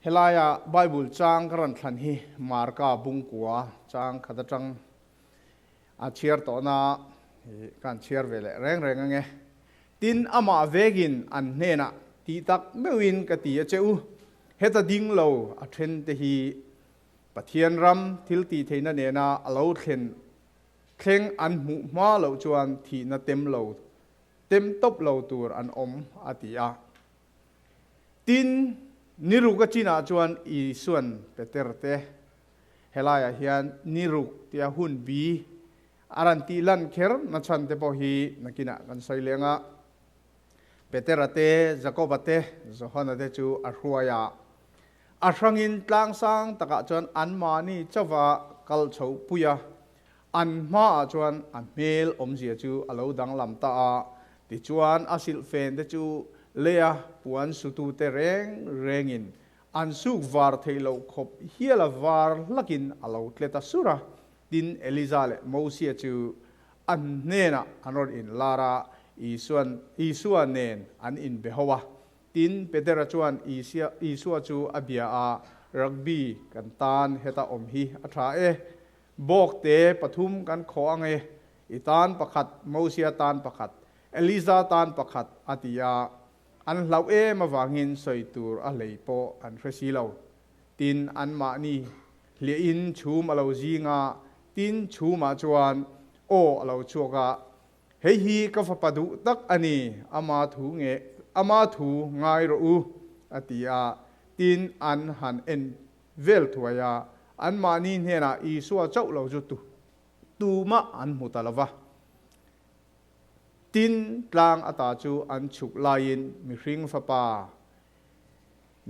helaya Bible chang karan thlan hi marka bungkua chang khadatang a chiar to na kan chiar vele reng ange tin ama vegin an hena ti tak mewin ka ti cheu heta ding lo a then te hi pathian ram thil ti theina ne na alo thlen thleng an mu ma lo chuan thi na tem top lo tur an om atia tin niruk china chuan I suan peterte helaya hian niruk tia hun bi aranti lan kher na chan te po hi nakina kan soilenga peterate jakobate johana te chu arhuaya arhangin tlang sang taka chuan anmani chawa kal chho puya anma chuan amel omzia chu alo dang lam ta a ti chuan asil fen te chu leya puan sutu te rengin ansuk var theilo khop hiala var lakin alo tleta sura tin elizale mosia chu an nena anor in lara isuan nen an in behowa tin pedera chuan isua chu abia a rugby kan tan heta om hi atha bok te pathum kan kho ange itan pakhat mosia tan pakhat eliza tan pakhat atia an lau mawangin soitur a leipo an resilo tin an ma ni le in chum alo zinga tin chuma chuan o alo chuka hei hi ka fa padu tak ani ama thu ngai ro u atia tin an han en vel thuaya an ma ni hena I suwa chau lo ju tu ma an mutalawa tin tlang ata chu an chuk lain mi hring fa pa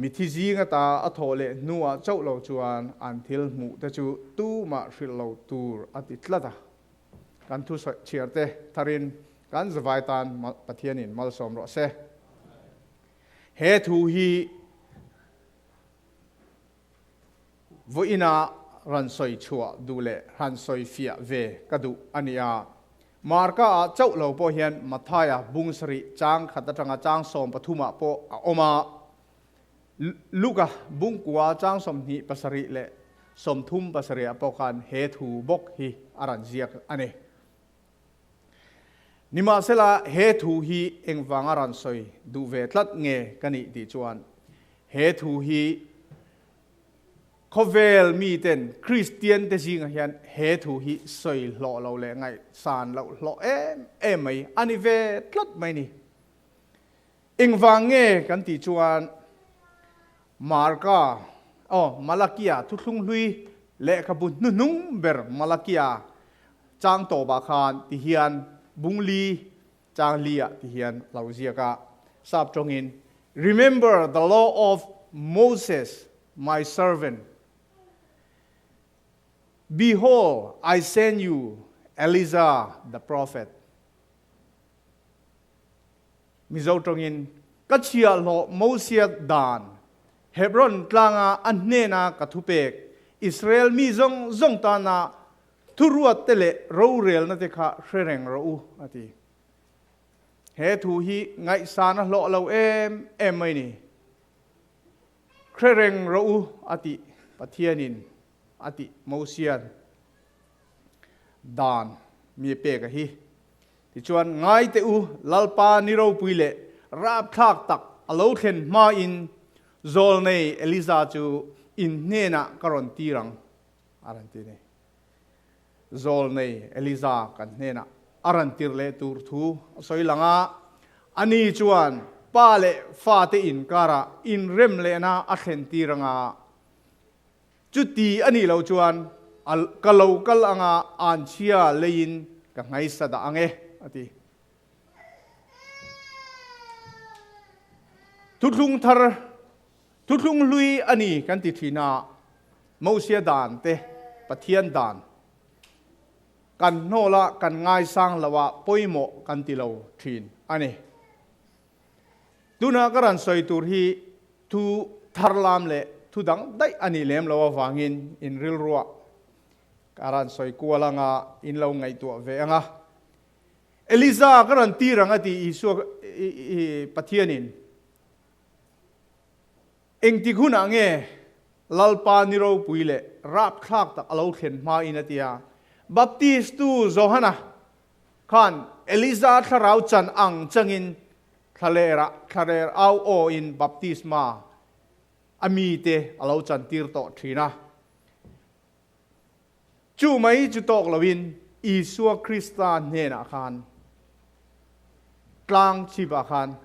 mi thi zinga ta athole nuwa chau lo chuan an thil mu ta chu tu ma hril lo tur ati tlata kan thu chiarte tharin kan zawai tan pathianin mal som ro se he thu hi voina ran soi chua dule ran soi fia ve kadu ania marka a chau lo po hian mathaya bungsari chang khatatanga chang som pathuma po oma luka bungkua chang som ni pasari le som thum pasari apokan he thu bok hi aran ziak ane nima sela he thu hi engwanga ran soi du ve tlat nge kani ti chuan he thu hi khovel mi ten Christian te jing hian he thu hi soi lo le ngai san lo em mai ani ve tlat mai ni engwange kan ti chuan marka malakia thuthlung hlui le khabun nung ber malakia chang to ba khan ti hian bungli chang lia ti hian lauziaka sap chongin remember the law of Moses my servant. Behold, I send you Elijah the prophet. Mizotongin kachia lo Mosia dan Hebron tlanga annena kathupek Israel mi zong ta na thuruat tele rorel na te kha hrereng ro ati he thu hi ngai sana lo em mai ni hrereng ro ati pathianin ati mosian dan mi pe ka hi ti chuan ngai te lalpa ni ro puile rap thak tak alo thlen ma in zol nei eliza chu in nena karon tirang aranti ne zol nei eliza kan nena arantir le tur thu soilanga ani chuan pa le fa te in kara in rem le na a thlen tiranga chuti ani lo chuan kal anga an chia lein ka ngai sada ange ati thutlung lui ani kan ti thina mosia dan te pathian dan kan nola kan ngai sang lawa poimo kan ti lo thin ani tuna karan soi tur hi thu tharlam le thu dang dai ani lem lawa wangin in ril ruwa karan soi kualanga in lo ngai tu ve anga eliza karan tiranga ti isu pathianin eng ti khuna nge lalpa niro puile rap khak tak alo khen ma inatia baptist tu Johana khan Eliza tharau chan ang changin thaler au o in baptisma ami te alo chan tir to thina chu mai chu tok lawin Isua Krista nena khan tlang chiba khan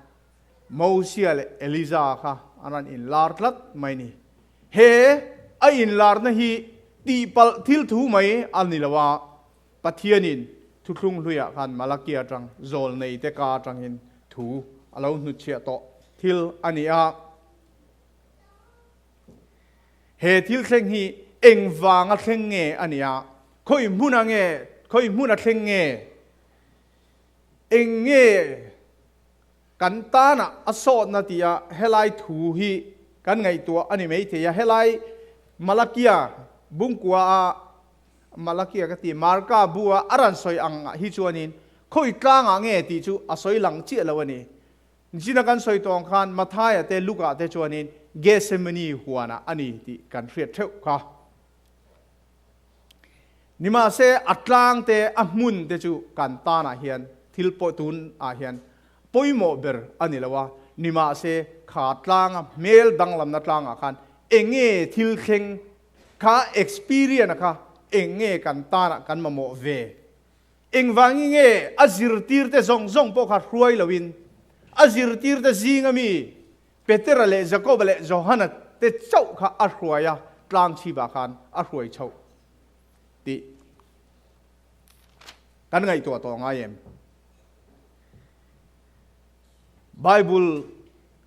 Moses le Eliza kha anan in lar tlat mai ni he a in lar na hi ti pal thil thu mai anilawa pathianin thutlung hluya khan malakia tang zol nei te ka tangin thu alo nu chia to thil ania he thil thleng hi engwanga thleng nge ania khoi muna nge khoi muna thleng nge eng nge kan ta na asot na tia helai thu hi kan ngai tua ani mei the ya helai malakia bungkwa malakia ka ti marka bua aran soi ang hi chuanin khoi tlanga nge ti chu asoi lang chi lawani jina kan soi tong khan mathaya te luka te chuanin Gethsemane huana ani ti kan hriat theu kha nima se atlang te amun te chu kan ta na hian thil po tun a hian poimo ber anilawa nima se kha tlang mel danglam na tlang a khan enge thil kheng kha experience kha enge kan ta na kan mamo ve engwangi nge azir tir te zong zong po kha hruai lawin azir tir te zingami Peter le Jacob le Johanna te chau kha a hruaya tlang chi ba khan a hruai chau ti kan ngai to nga yem Bible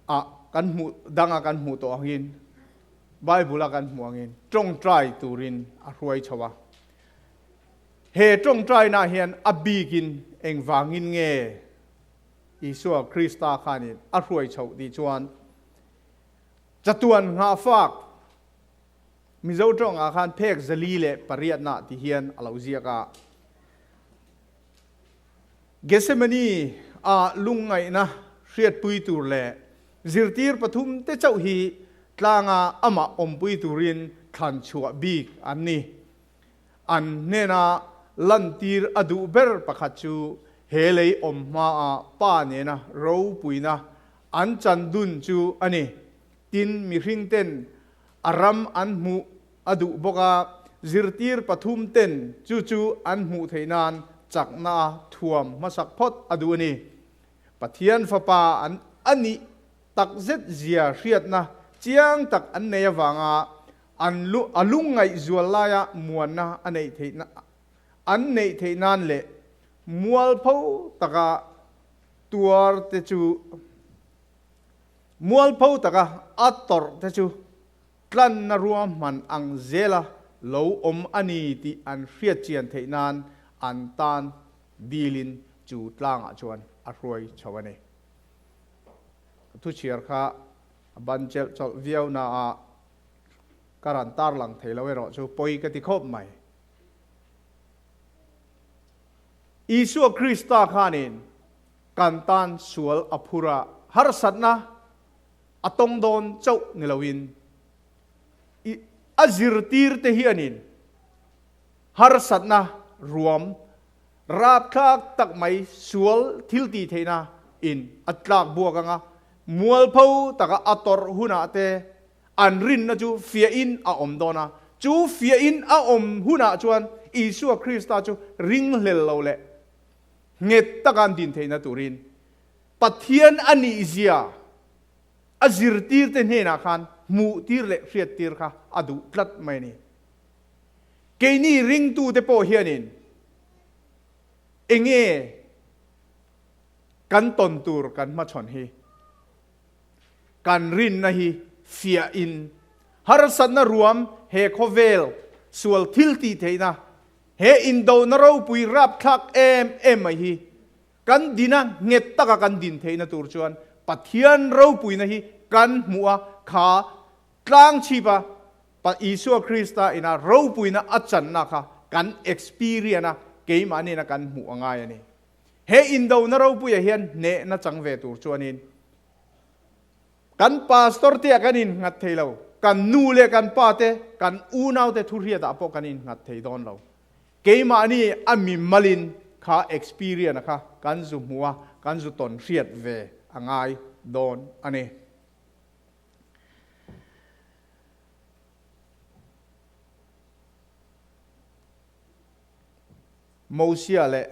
a kan mu danga kan mu to angin Bible a kan mu angin trong try turin a hruai chawa he trong try na hian a bigin engwangin nge Isua Krista khanin a hruai chau ti chuan chatuan nga fak mizo trong a khan phek zali le pariat na ti hian alauzia ka Gethsemane a lungai na hriat pui tur le zirtir pathum te chau hi tlanga ama ompui turin than chua bik anni an nena lantir adu ber pakhachu helei omma a pa ne na ro puina an chandun chu ani tin mi hringten aram an mu adu boka zirtir pathum ten chu chu an mu theinan chakna thuam masak phot adu ni pathian fapa an ani tak zet zia hriat na chiang tak an neya wanga an lu alungai zualaya muanna anei theina an nei theinan le mual pho taka tuar te chu mual pho taka ator te chu tlan na ruam man ang zela lo om ani ti an hriat chian theinan an tan bilin chu tlanga chuan a hruai chhawane thu chiar kha banchel chol viau na a karan tar lang theilawero chu poi ka ti khop mai Isua Krista khanin kantan sual aphura har satna atong don chau nilawin azir tir te hi anin har satna ruam rap thak tak mai sual thilti theina in atlak buaka nga mual pho taka ator huna te anrin na chu fia in a om dona chu fia in a om huna chuan Isua Krista chu ring hlel lo le nget takan din theina turin pathian ani izia azir tir te hena khan mu tir le hriat tir kha adu tlat mai ni keini ring tu te po hianin enge kan ton tur kan ma chon hi kan rin na hi fia in har sat na ruam he khovel sual thilti theina he indo na ro pui rap thak em mai hi kan dina nget taka kan din theina tur chuan pathian ro pui na hi kan mua kha tlang chiba pa Isua Krista ina ro pui na achan na kha kan experience na ke mani na kan mu angai ani he indo na ro pui hian ne na changve tur chuanin กันปาสตอร์เตียกันอินงัดเทเรากันนูเลกันปาเตกันอูนาวเตทุเรียตาปกันอินงัดเทดอนเราเกมานี่อามิมาลินข้า experience นะคะกันจุมัวกันจุตนเรียดเวอ่างไงดอนอันนี้โมเสสและ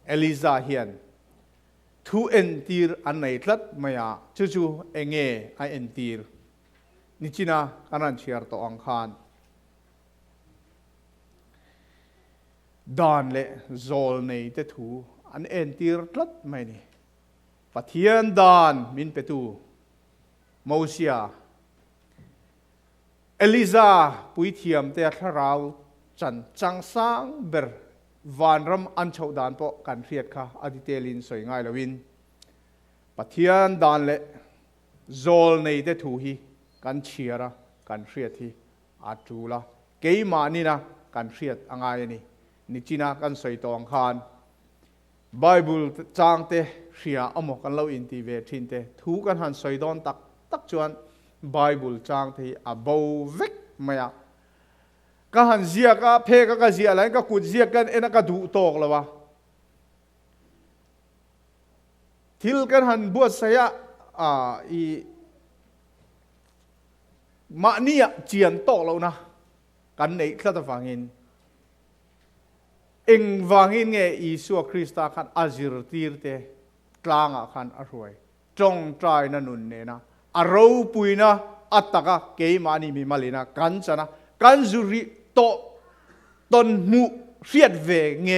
เอลิซาเฮียนทูเอ็นตีร์อันไหนทัดมาอย่าจู่ๆเองไอเอ็นตีร์นี่จีน่าการันเชียร์ต่ออังคารดานเละโจลในเตทูอันเอ็นตีร์ทัดไม่นี่ปะเทียนดานมินเปตูโมเสสเอลิซาปุยเทียมเตะทาราวจันจังสังเบอร์วานรำอันเฉาดานปอกันเรียดค่ะอดิเตลินสวยง่ายละวินปะเทียนดานเละโจลในเตทูฮีกันเชียร์กันเรียดที่อาจูละเกี่ยมานี่นะกันเรียดอ่างไงนี่นิจินากันสวยตองคานไบเบิลจางเตเชียอมกันเล่าอินทีเวทินเตทูกันหันสวยดอนตักจวนไบเบิลจางที่อาบูเวกมาอยากก็หันเสียก็เพก็เสียอะไรก็กุดเสียกันเอ็นก็ดูตกแล้ววะทิลกันหันบวชเสียอีมาเนี่ยเจียนตกแล้วนะกันในข้าตฟังอินเอ็งฟังอินไงอิสุคริสต์ขันอาจิรตีร์เตกลางขันอรวยจงใจนั่นนุ่นเนี่ยนะอารมณ์ปุยนะอัตตะกะเกี่ยมานี่มีมาลีนะกันจะนะกันจุริโตตนมุเรียดเวงไ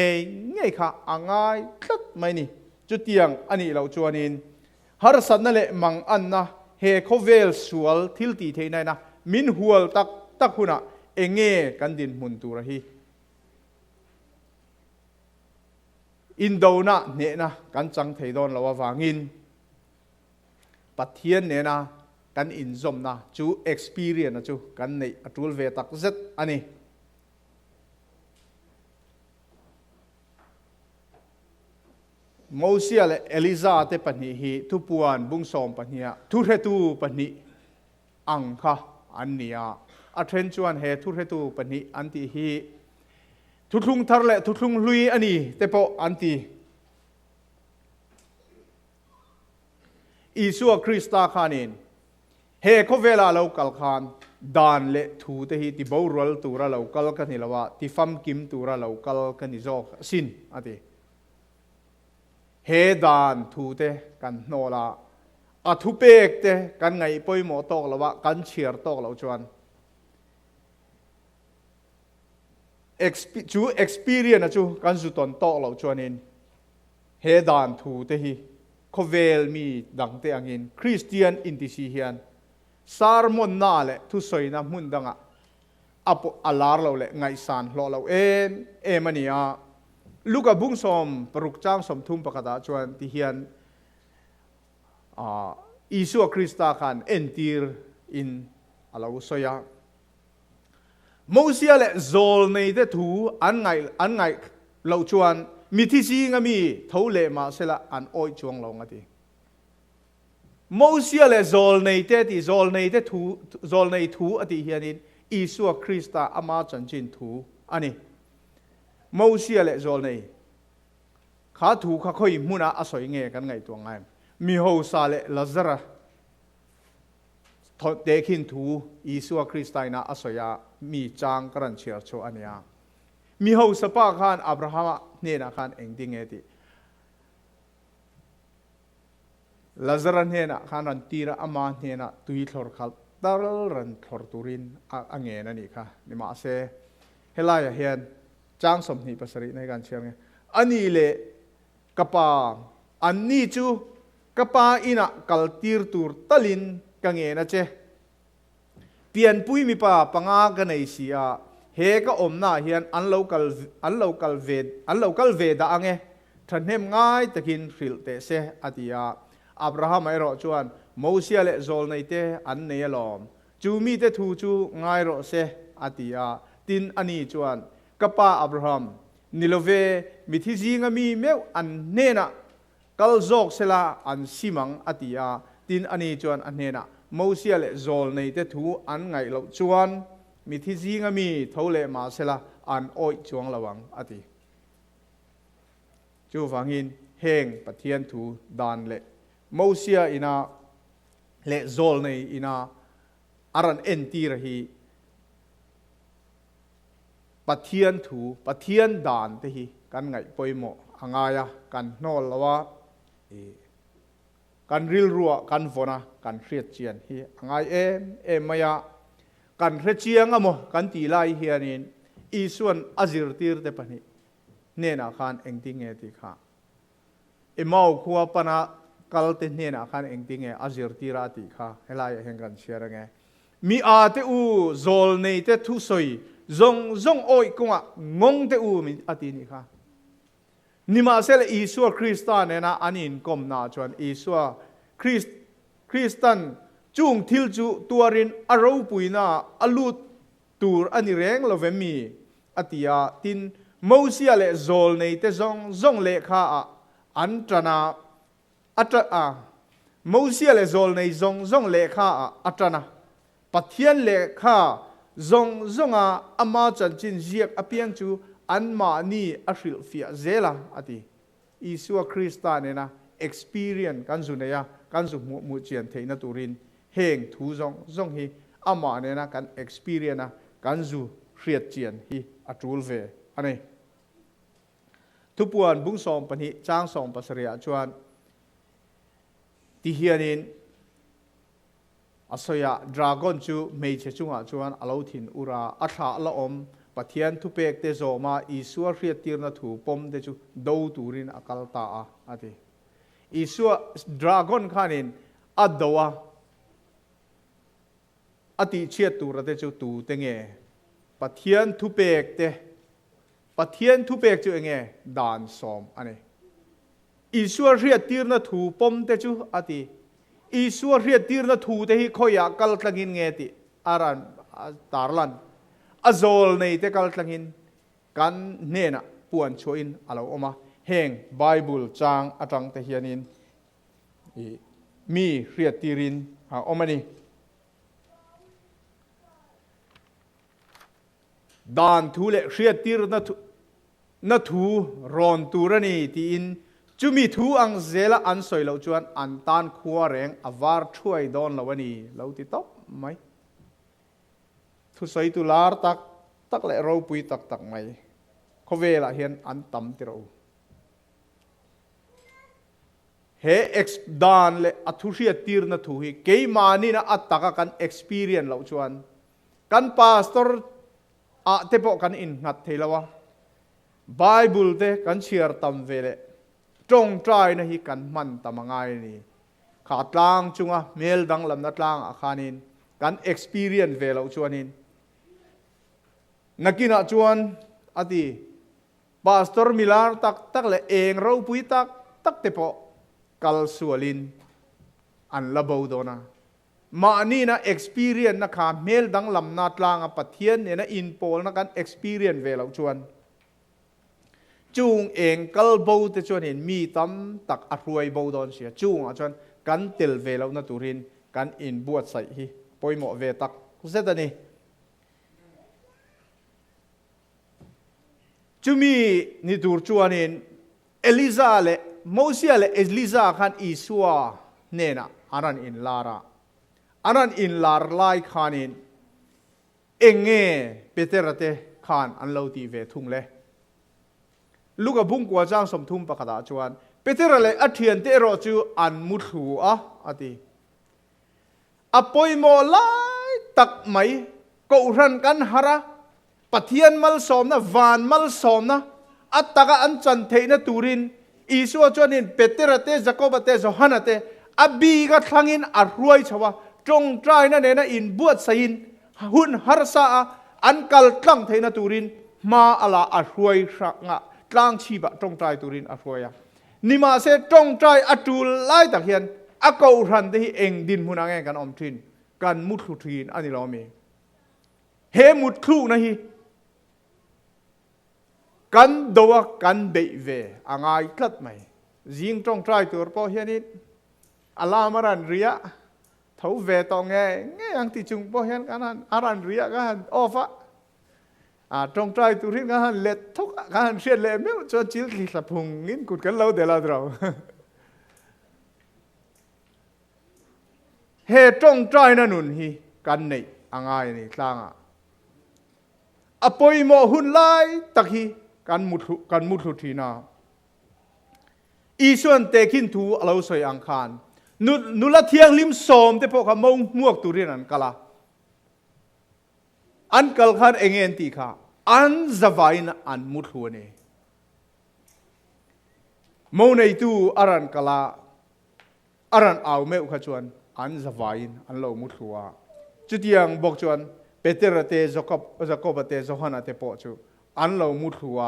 งค่ะอ่างไงทัดไม่นี่จุดเตียงอันนี้เราชวนินฮาร์สันนั่นแหละมังอันนะเฮโคเวลสวลทิลตีเทนนะมินหัวตักหุนะเองกันดินมุนตูระฮีอินโดนะเนี่ยนะกันจังเทดอนเราว่าฟังอินปัทเทียนเนี่ยนะกันอินซอมนะจู experience นะจูกันในอัตุลเวตักเซตอันนี้โมเสสและเอลิซาเตปนิฮีทุปวนบุงสอมปนิยาทุเรตูปนิอังค่ะอันนี้อัทเรนจวนเฮทุเรตูปนิอันที่ฮีทุทุงทาร์เลทุทุงลุยอันนี้เตปอันที่อิสุคริสต์ขานินเฮโคเวลาเรากัลขานดานเละทูเตฮีที่บูรัลตูระเรากัลกันนี่ละว่าที่ฟัมกิมตูระเรากัลกันนี่จอกสินอันที่เฮดานทูเตกันโนลาอัทุเปกเตกันไงปอยหมอตอกละว่ากันเชียร์ตอกเราจวนจู experience นะจูกันสุดตอนตอกเราจวนินเฮดานทูเตฮีโคเวลมีดังเตอังอินคริสเตียนอินติซีเฮียนสารมนนาเลทุสอยนะมุนดังอ่ะอปอลาร์เราเลไงสานเรามันนี่ลูกบุ้งสมปรุกจ้างสมทุ่มประกาศชวนที่เฮียนอิสุคริสต์ขันเอ็นตีร์อินอะไรวะสอยโมเสสและโจลในเดทูอันไงเราชวนมิทิซีงมีเท่าเลมาเสละอันอ้อยจวงเรางทีโมเสสและโจลในเดที่โจลในเดทูโจลในทูอดีเฮียนินอิสุคริสต์อามาจันจินทูอันนี้โมเสสและโจลในข้าถูกข้าคอยมุนาอสอยเงกันไงตัวไงมีโฮซาเลลาซาระเด็กินทูอิสุคริสต์นะอสอยมีจางกรันเชียร์โชอันนี้มีโฮสปาขานอับราฮัมเนี่ยนะขานเองดิ้งเอติลาซารันเนี่ยนะขานรันตีระอามาเนี่ยนะตุยทอร์ขัลตาร์รันทอร์ตูรินอังเงนั่นนี่ค่ะนี่มาเสเฮลายเฮียนจางสมนิปัสริในการเชียร์ไงอันนี้เลยกปาอันนี้จูกปาอินะกัลตีร์ตูร์ตลินกังเงนะเจเปลี่ยนปุยมีป่าปังอากันในเสียเฮก็อมหน้าเฮียนอันเรากัลเวดอังเงทันเฮมง่ายตะกินฟิลเตเซอติยาอับราฮัมไม่รอจวนโมเสสและโจลในเตอันเนยลอมจูมีเตทูจูง่ายรอเซอติยาตินอันนี้จวนกป้าอับราฮัมนิโลเวมิทิจิงมีเมวอันเนนะกัลโจกเซลาอันซิมังอติยา tin ani chuan an hena mosia le zol nei te thu an ngai lo chuan mi thi zinga mi thole ma sela an oi chuang lawang ati chu wangin heng pathian thu dan le mosia ina le zol nei ina aran enti rahi pathian thu pathian dan te hi kan ngai poimo angaya kan nol lawa kan ril ruwa kan vona kan hriat chian hi angai em maya kan hre chiang amo kan ti lai hianin isuan azir tir te pani nena khan engting e ti kha emau khuwa pana kalte nena khan engting e azir tira ti kha helai hengan chiarange mi a te u zol nei te thu soi zong oi kunga ngong te u mi ati ni kha nima sel isua kristan ena anin kom na chuan isua kristan chung thil chu tuarin aro puina alut tur ani reng lovemi atia tin mosia le zol nei te zong le kha a antrana atra a mosia le zol nei zong le kha a atrana pathian le kha zonga ama chan chin ziak apiang chu anma ni ahril fia zela ati isua kristan ena experience kan zuneya kan zu mu chian theina turin heng thu zong hi ama nena kan experience kan zu hriat chian hi atul ve ani tupuan bung som pani chang som pasaria chuan ti hianin asoya dragon chu mei che chunga chuan alo thin ura atha la om pathian thu pek te zoma isua hriat tirna thu pom te chu do turin akal ta a ati isua dragon khanin adawa ati chiat tur te chu tu te nge pathian thu pek chu nge dan som ani isua hriat tirna thu pom te chu ati isua hriat tirna thu te hi khoya kal tlangin nge ti aran tarlan azol nei te kal tlangin kan nena puan choin alo oma heng bible chang atang te hianin mi hriat tirin ha omani dan thu le hriat tir na thu ron turani ti in chumi thu ang zela an soi lo chuan an tan khuwa reng avar thuai don lawani lo ti top mai thu soi tu lar tak le ro pui tak mai khovela hian an tam ti ro he ex dan le athuria tir na thu hi ke mani na ataka kan experience lo chuan kan pastor a te po kan in ngat theilawa bible te kan share tam vele trong trai na hi kan man tamangai ni kha tlang chunga mel dang lam na tlang a khanin kan experience ve lo chuanin nakina chuan ati pastor milar tak le eng ro pui tak te po kal sualin an labo dona ma ni na experience na kha mel dang lam na tlang a pathian ne na in pol na kan experience ve lo chuan chung eng kal bo te chuan in mi tam tak a hruai bo don sia chung a chuan kan tel ve lo na turin kan in buat sai hi poimo ve tak zetani chumi ni tur chuan in eliza le mosia le eliza khan isua nena aran in lara aran in lar lai khanin enge peterate khan an lo ti ve thung le luka bung kwa jang som thum pakada chuan peterale athian te ro chu an muthu a ati apoi mo lai tak mai ko ran kan hara pathian mal som na van mal som na ataka an chan theina turin isua chuanin peterate jakobate johanate abi ga thangin a ruai chawa trong trai na ne na in buat sain hun harsa an kal tlang theina turin ma ala a ruai nga tlang chi ba trong trai turin a ruaya nima se trong trai atul lai tak hian a ko ran te hi eng din hunange kan om thin kan mut thu thin ani lo me he mut thu na hi kan doa kan be ve angai klat mai jing trong trai tur po hianin อาลามารันเรียเท่าเวตองไงยังติจุงพอเห็นกันนั้นอารันเรียกันออฟะตรงใจตุรินกันเล็ดทุกกันเสียเล่ไม่จนจิลที่สะพุงงินกุดกันเราเดลาเราเฮตรงใจนั่นนุนฮีกันนี่อ่างนี่สร้างอปอยโมหุ่นไล่ตักฮีกันมุทุทีนาอีส่วนเตกินทูเราสวยอังคารนุละเทียงลิมโสมเตพวกเขามงมวกตุรินันกะลาอันกลขันเองเอ็นตีค่ะอันจวายนอันมุทุเนมงในตูอารันกะลาอารันเอาเมอุขจวนอันจวายนอันเรามุทัวจุดยังบอกจวนเปเตอร์เตจกบเตจฮานาเตปอจูอันเรามุทัว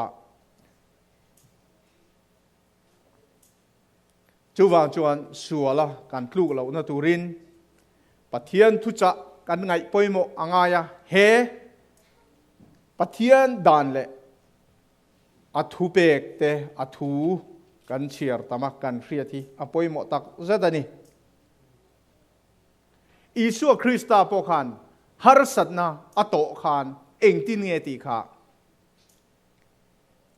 จูวางจวนสัวละการปลูกเราหน้าตุรินปะเทียนทุจักกันไงปอยโมอ่างายาเฮปะเทียนดานเละอัทุเปกเตอัทุกันเชียร์ตามักกันเรียทีอปอยโมตักเจดานีอิสุคริสต์ปอขันฮาร์สัตนาอโตขันเองตินเงติขา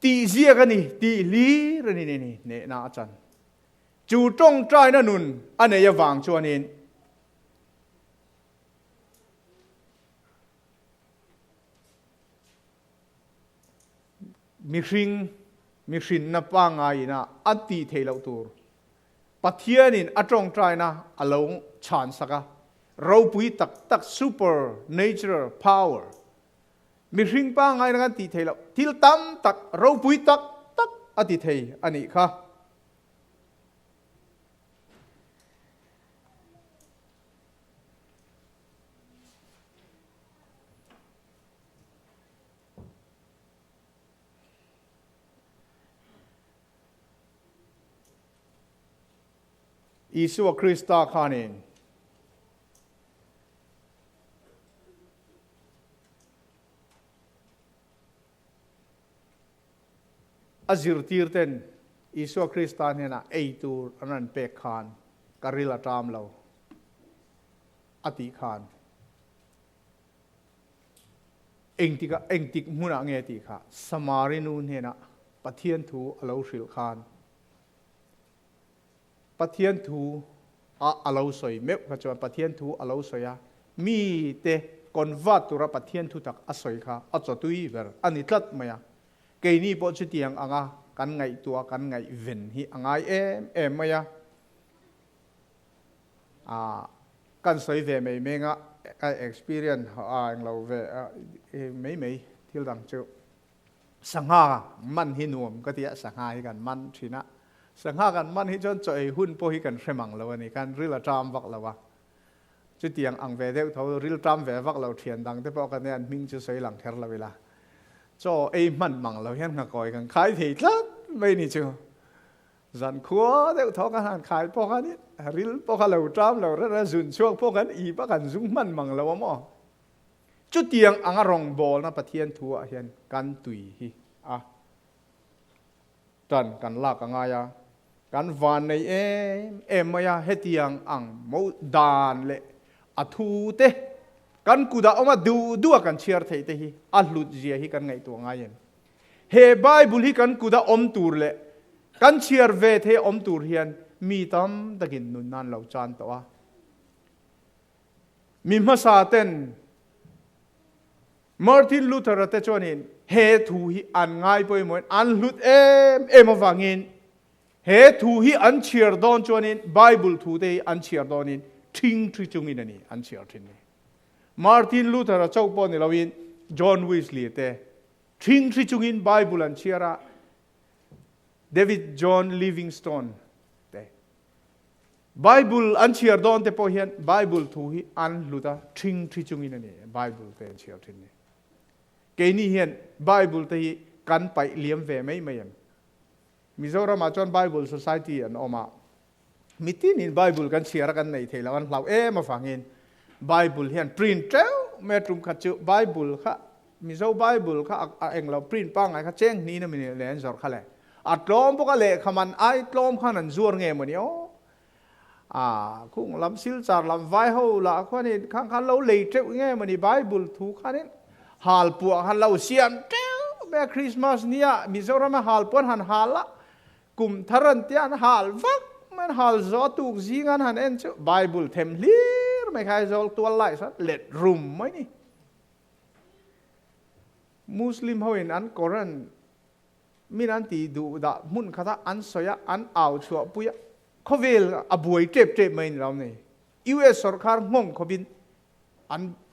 ตีเจียกันนี่ตีลีรนี่เนน่าอาจารย์จูตรงใจนั่นนุนอันนี้ยังวางชวนเองมีชินนับว่างไงนะอันตีเทเลตัวปัทเทียนินอัตรงใจนะอารมณ์ชานสักเราปุยตักซูเปอร์เนเจอร์พาวเวอร์มีชิงป้างไงนะกันตีเทเลทิลตั้มตักเราปุยตักอันตีเทอันนี้ค่ะอิสุคริสต์ขานินอาจิรตีร์เตนอิสุคริสต์เนี่ยนะเอตูอันนั้นเปกขานการิลาตามเราอติขานเองติกมุนาเงติค่ะสมารินูนเนี่ยนะปะเทียนทูอลาวสิลขานปะเทียนทูอลาวสวยเมื่อปัจจุบันปะเทียนทูอลาวสวยมีเตคอนวัตตุระปะเทียนทูตักอสวยค่ะอจตุยเวอร์อันนี้ตัดมาเกนี่พอจุดยังอ่างกันไงตัวกันไงเวนฮีอ่างเอ็มมากันสวยเวไม่เมงกัน experience เราเวไม่ที่ดังเจ้าสังหามันหินวมก็ที่สังหาให้กันมันทีนะสังหากันมันให้จนใจหุ่นโพหิกันเสมังเราวันนี้กันริลจามวักเราวะจุดยังอังเวเดกเท่าริลจามเววักเราเทียนดังแต่พอกันเนี่ยมิงจะสวยหลังเทอร์เราเวลาจ่อไอ้มันมังเราเห็นกันก่อยกันขายถี่ลัดไม่นี่เจ้าจันขัวเดกเท่ากันขายพอกันนี่ริลพอกันเราจามเราเรื่องจุนช่วงพอกันอีพอกันจุงมันมังเราว่ามั้งจุดยังอังรองบอลนะปะเทียนทัวเห็นกันตุยฮีจันกันลากกันไงกันวันในเอ็มมายาเฮตียงอังมูดานเละอัทูเตกันกูดาออกมาดูกันเชียร์เทเตฮีอัลลุดเจียฮีกันไงตัวไงยันเฮบายบุลฮีกันกูดาอมตูร์เละกันเชียร์เวทเฮอมตูร์เฮียนมีตั้มตะกินนุนนันเหล่าจานตัวมีมาซาเตนมาร์ตินลูเทอร์เตจวนินเฮทูฮีอันง่ายไปหมดอันลุดเอ็มฟังอินเฮทูฮีอันเชียร์ดอนจวนินไบเบิลทูเดย์อันเชียร์ดอนินทิ้งทริจุงอินนี่อันเชียร์ทิ้งนี่มาร์ตินลูเทอร์เจ้าปอนี่เราอินจอห์นวิสลีย์เตทิ้งทริจุงอินไบเบิลอันเชียร์เดวิดจอห์นลิวิงสโตนเตไบเบิลอันเชียร์ดอนเตพอเฮียนไบเบิลทูฮีอันลุตาทิ้งทริจุงอินนี่ไบเบิลเตอันเชียร์ทิ้งนี่เกนี่เฮียนไบเบิลเตฮีกันไปเลี้ยมเวไม่ยันมิโซรามาจอนไบเบิลโซไซตี้อันออกมามิตินินไบเบิลกันเชียร์กันในเทลวันเรามาฟังอินไบเบิลเฮียนปรินเจ้าเมื่อตรุมขัดจุไบเบิลค่ะมิโซไบเบิลค่ะเองเราปรินป้างไงค่ะเจ้งนี่นะมิเนี่ยเลนจอร์ค่ะเลยอัดล้อมพวกอะไรขมันไอ้ล้อมข้านันจวร์เงี้ยมันเนี่ย คุ้งลำซิลจาร์ลำไว้เขาละคนนี้ข้างเราเลยเจ้าไงมันนี่ไบเบิลถูกขันนี้ฮาลปัวขันเราเสียมเจ้าแม่คริสต์มาสเนี่ยมิโซรามาฮาลปัวหันฮาลละกุมทารันเตียนฮาลวักมันฮาลจอตุกซีงันหันเอ็นเจ้าไบเบิลเทมลีร์ไม่ใครจอลตัวไล่สัตเล็ดรุมไหมนี่มุสลิมเขาเห็นอันกอรันมีนันตีดูดามุนคาถาอันสอยอันเอาชัวปุยเขาเวลอบวยเจ็บไม่เราเนี่ยUS สรคางงเขาบิน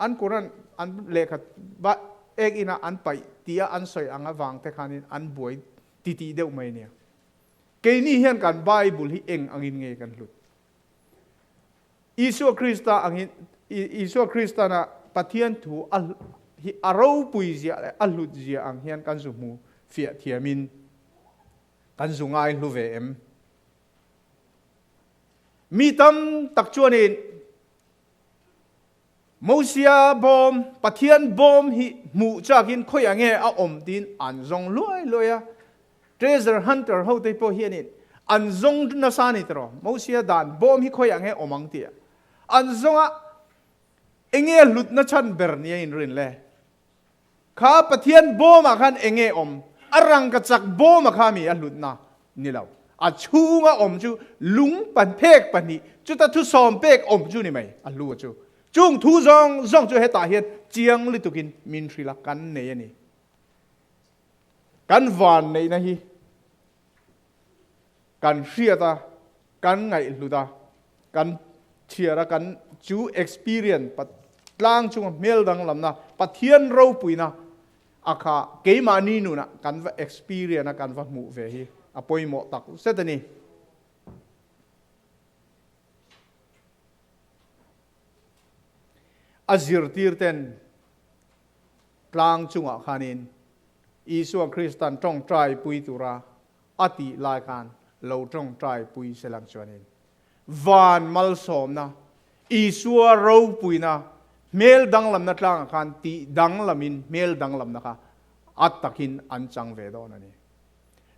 อันกอรันอันเลขาบะเอกอินะอันไปตีอันสอยอังวางแต่ขานินอันบวยตีเดียวไม่เนี่ยเกนี่เห็นกันไบเบิลที่เองอังอินเงกันหลุดอิสุคริสต์อังอิสุคริสต์นะปะเทียนถูอัลอารูปุยเสียและอัลลุดเสียอังเฮียนกันสุมูเฟียเทียมินกันสุงไอลูเวเอ็มมีตั้มตักจวนเองมูเซียบอมปะเทียนบอมฮิมูจากินคอยอย่างเงี้ยเอาอมดินอันซงลอยอะเทรเซอร์ฮันเตอร์เขาได้พอเฮียนี่อันซงน่าสานิตรอมูเซียดานบอมฮิคอยอย่างเงี้ยอมังเตียอันซงอะเองเงี้ยหลุดน่าชันเบอร์เนียอินรินเลยข้าปะเทียนบอมาคันเองเงอมอรังกจักบอมาข้ามีอลุดนะนี่เราชูงอมจูลุงปันเพกปันนี้จุดตัดทุสอมเพกอมจูนี่ไหมอลูจูจุงทุซองจูเฮตาเฮตเจียงลิตุกินมินทรีละกันเนยนี่กันวานเนยนะฮีกันเชียตากันไงลุดากันเชียระกันจู experience ปัดล่างจุงเมลดังลำนะปะเทียนเราปุยนะอาคาเกยมานีนูนะกันว่า experience นะกันว่าหมู่เวฮีอปอยหมอตักเสร็จนี่อาจิรตีร์เตนล่างจุงอาคานินอิสุคริสตันจ้องใจปุยตุระอติลายกันเราจ้องใจปุยเสลังชวนินวานมัลสอมนะอิสุเราปุยนะเมลดังลำนัดล่างกันตีดังลำมินเมลดังลำนะคะอัตตะกินอันจังเวดอนันนี่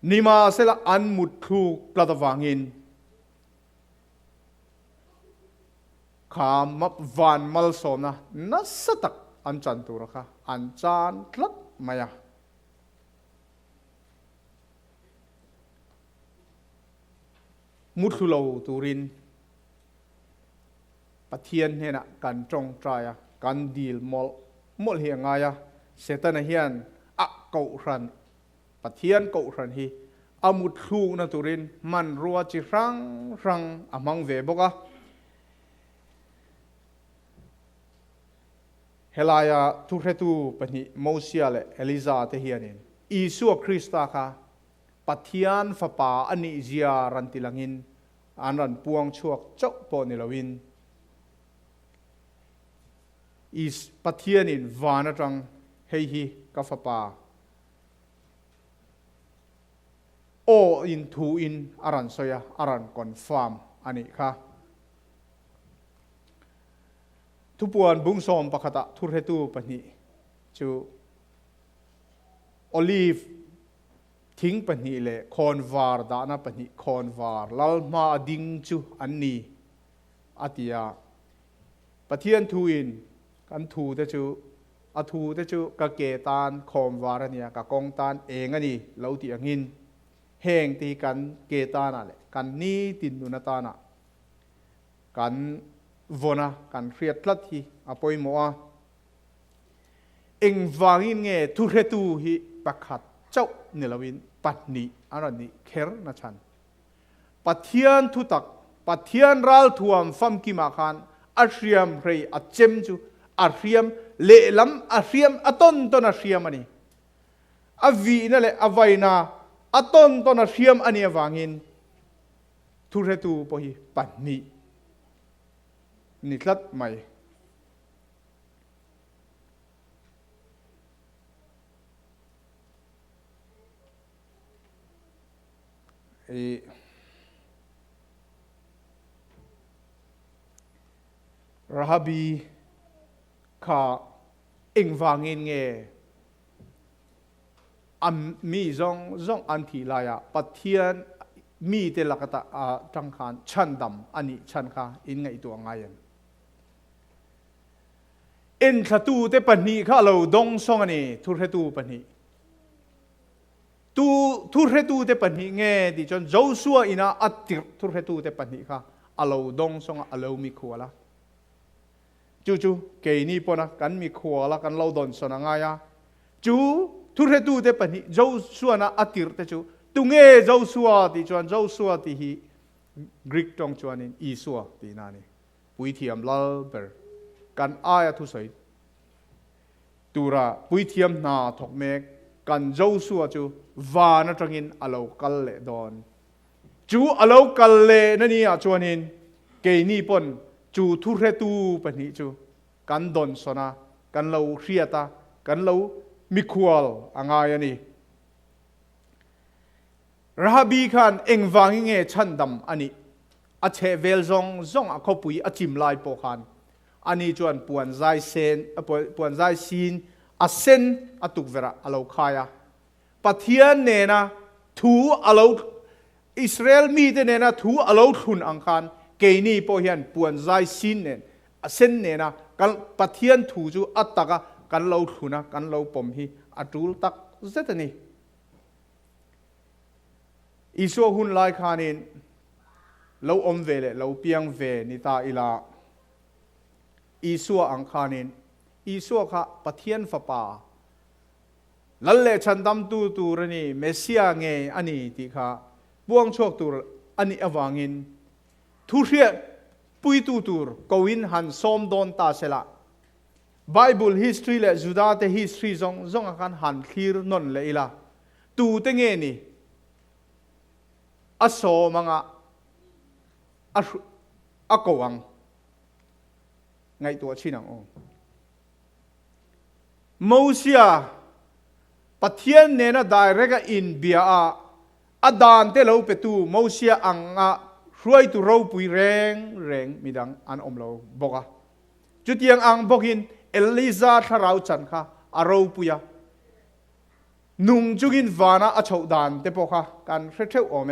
นิมาเสละอันมุดครูกระตวางินขามวานมัลสอมนะนัสตักอันจันตุระค่ะอันจันทลัดมายามุดครูเราตูรินปะเทียนเนี่ยนะกันจงใจกันดีลมอลเฮียงไงเสตนเฮียนอะเการันปะเทียนเการันฮีอามุดคูนะตุรินมันรัวจิรังอามังเวบกะเฮลายาทุเรตูปนิโมเซียเลเอลิซาเตเฮียนินอิสุคริสตาค่ะปะเทียนฝปาอันนิเซียรันติลังินอันรันปวงชวกเจ้าปอนิลวินอิสปะเทียนินวานะจังเฮฮีกาฟปาโออินทูอินอารันโซยาอารันคอนฟาร์มอันนี้ค่ะทุปวนบุงสอมปะขตะทุเรตูปนิจูโอลีฟทิ้งปนิเลคอนวาร์ดานะปนิคอนวาร์ลัลมาดิงจูอันนี้อติยาปะเทียนทูอินกันทูเตจูอทูเตจูกะเกตานคอมวาระเนี่ยกะกองตานเองอันนี้เราตีอังินแห่งตีกันเกตานะเลยกันนี้ตินนุนตานะกันวนะกันเครียดลัดที่อภัยมัวเอ็งวางินเงทุเรตูฮิปักขัดเจ้าเนลวินปัดนี้อะไรนี้เคร์นะฉันปัทเทียนทุตักปัทเทียนรัลทวมฟัมกิมาคันอาเซียมเรย์อาเจมจูอาเซียมเล่ลำอาเซียมอต้นอาเซียมอันนี้อวีนั่นแหละอวัยนาอต้นอาเซียมอันนี้วางินทุเรตูพอฮีปัดนี้นิทัดไหมราฮับีข้าเอ็งวางเงินเงอันมีจงอันทีลายะปัทเทียน มีเตลักตาจังขานชันดำอันนี้ชันค่ะอินไงตัวง่ายันเอ็นขตูเตปนีข้าเราดงซองอันนี้ทุเรตูปนีทุเรตูเตปนีเงี้ยดิจนโจชัวอินาอัดติทุเรตูเตปนีค่ะเราดงซองเรามีขัวละจู่เกยนี่ปนะกันมีขัวละกันเราดนสนางายะทุเรตูเตปนีโจชัวนะอัดติเตจู่ตุงเอโจชัวดิจวนโจชัวที่ฮีกรีกตรงจวนนินอีสัวที่นั่นนี่ปุยเทียมลาเบอร์กันอายทุสัยตูระปุยเทียมนาถกเมกกันโจชัวจู่วานจังอินอโลกัลเลดอนจู่อโลกัลเลนั่นนี่จวนนินเกยนี่ปนจู่ทุเรตูปนิจู่กันดอนสนะกันเราเรียตากันเรามิควอลอ่างายนี่ราบีขันเอ็งวางเงี้ยชันดำอันนี้อาเชเวลซงอาคบุยอาจิมลายโปขันอันนี้จวนปวนใจเซนปวนใจซีนอาเซนอาตุกเวระอาลูขายาปะเทียนเนนะทูอาลูอิสราเอลมีเตเนนะทูอาลูทุนอังคารเกนี่โปเฮียนปวนใจซีนเนนอาเซนเนนะกันปะเทียนทูจูอัตตะกะกันลูทุนะกันลูปมฮีอัตุลตักเซตนี่อีสัวหุ่นลายขานินเราอมเวเลเราเปียงเวนิตาอิลาอีสัวอังขานินอีสัวข้าปะเทียนฟ้าป่าลัลเลชันดำตูรนี่เมสซิอาเงอันนี้ที่ข้าบวงโชคตูรอันนี้อวังินทุเรียปุยตูรกวินหันสมดอนตาเสละไบเบิลฮิสตรีและจุดาเตฮิสตรีซงอาการหันคลีร์นนเลอิลาตูเตเงนี่อโศมังอะกวังไงตัวชินังองโมเสียปะเทียนเนนะได้เรกอินเบียอาดานเตลูเปตูโมเสียอังรวยตุเราปุยแรงมีดังอันอมเราบอกจุดยังอังบอกอินเอลิซาทาราวจันค่ะอาเราปุยนุ่งจุกินวานะอชาวดานเตปอกค่ะการเชื่อโอเม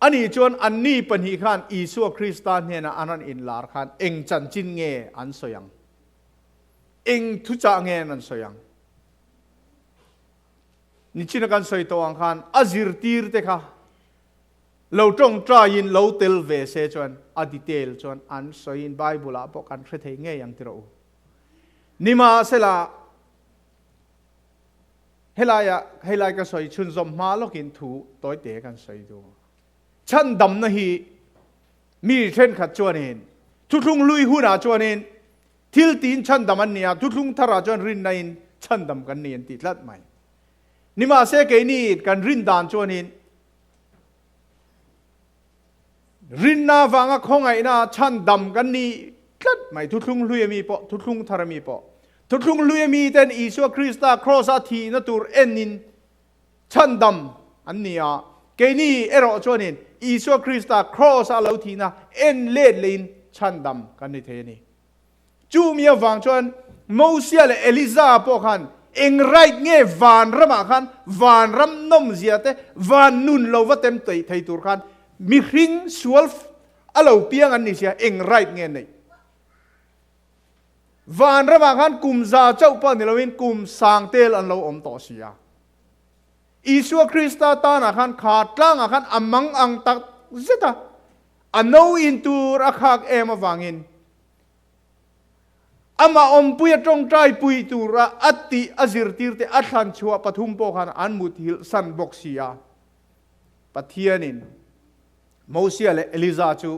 อันนี้จวนอันนี้เป็นหิขันอีสัวคริสต์เนี่ยนะอันนั้นอินลาร์ขันเองจันจินเงอันสยังเองทุจาเงนันสยังนี่ชินกันสวยตัวอังขันอาจิรตีร์เตค่ะเราจงใจยินเราเตลเวเซจวนอดีเตลจวนอันสวยinไบเบิลบอกกันเทเงยังติรู้นิมาเสละเฮลายก็สวยชุนสมมาลกินถูตัวเตะกันสวยตัวฉันดำนะฮีมีเช่นขัดจวนเองทุกทุงลุยหูนาจวนเองทิลตีนฉันดำมันเนี่ยทุกทุงทาราจวนรินในฉันดำกันเนียนติดลัดใหม่นี่มาเสกนี่กันรินดานจวนเองรินนาฟังอ่ะของไงนะฉันดำกันนี่ลัดใหม่ทุกทุงลุยมีปะทุกทุงทารามีปะทุกทุงลุยมีแต่อีสัวคริสต์ครอสอาทีนัตูร์เอ็นนินฉันดำอันนี้อ่ะเกนี่เอรอจวนเองอีสัวคริสต์ครอสอาลาทีนะเอ็นเลดลินชันดำกันนี่เทนี่จูมีฟังจวนโมเสสและเอลิซาพวกhanเองไรเงี้ยวานรำกันวานรำนมเสียเตวานนุนเราว่าเต็มตัวไทยตุรกันมีหิงสวลฟอาเราเปียงอันนี้เสียเองไรเงี้ยนี่วานรำกันกุมซาเจ้าป้านี่เราเห็นกุมสางเตลอันเราอมต่อเสียอีสัวคริสต์ตาหนักขันขาดล่างขันอัมมังอังตักเสียตาอันนู้อินตูรักหักเอมาฟังอินอามาอมปุยตรงใจปุยตูระอัตติอจิรติรเตอัตลันชัวปฐุมโปขันอันมุทิลสันบกเสียปะเทียนินโมเสสและเอลิซาจู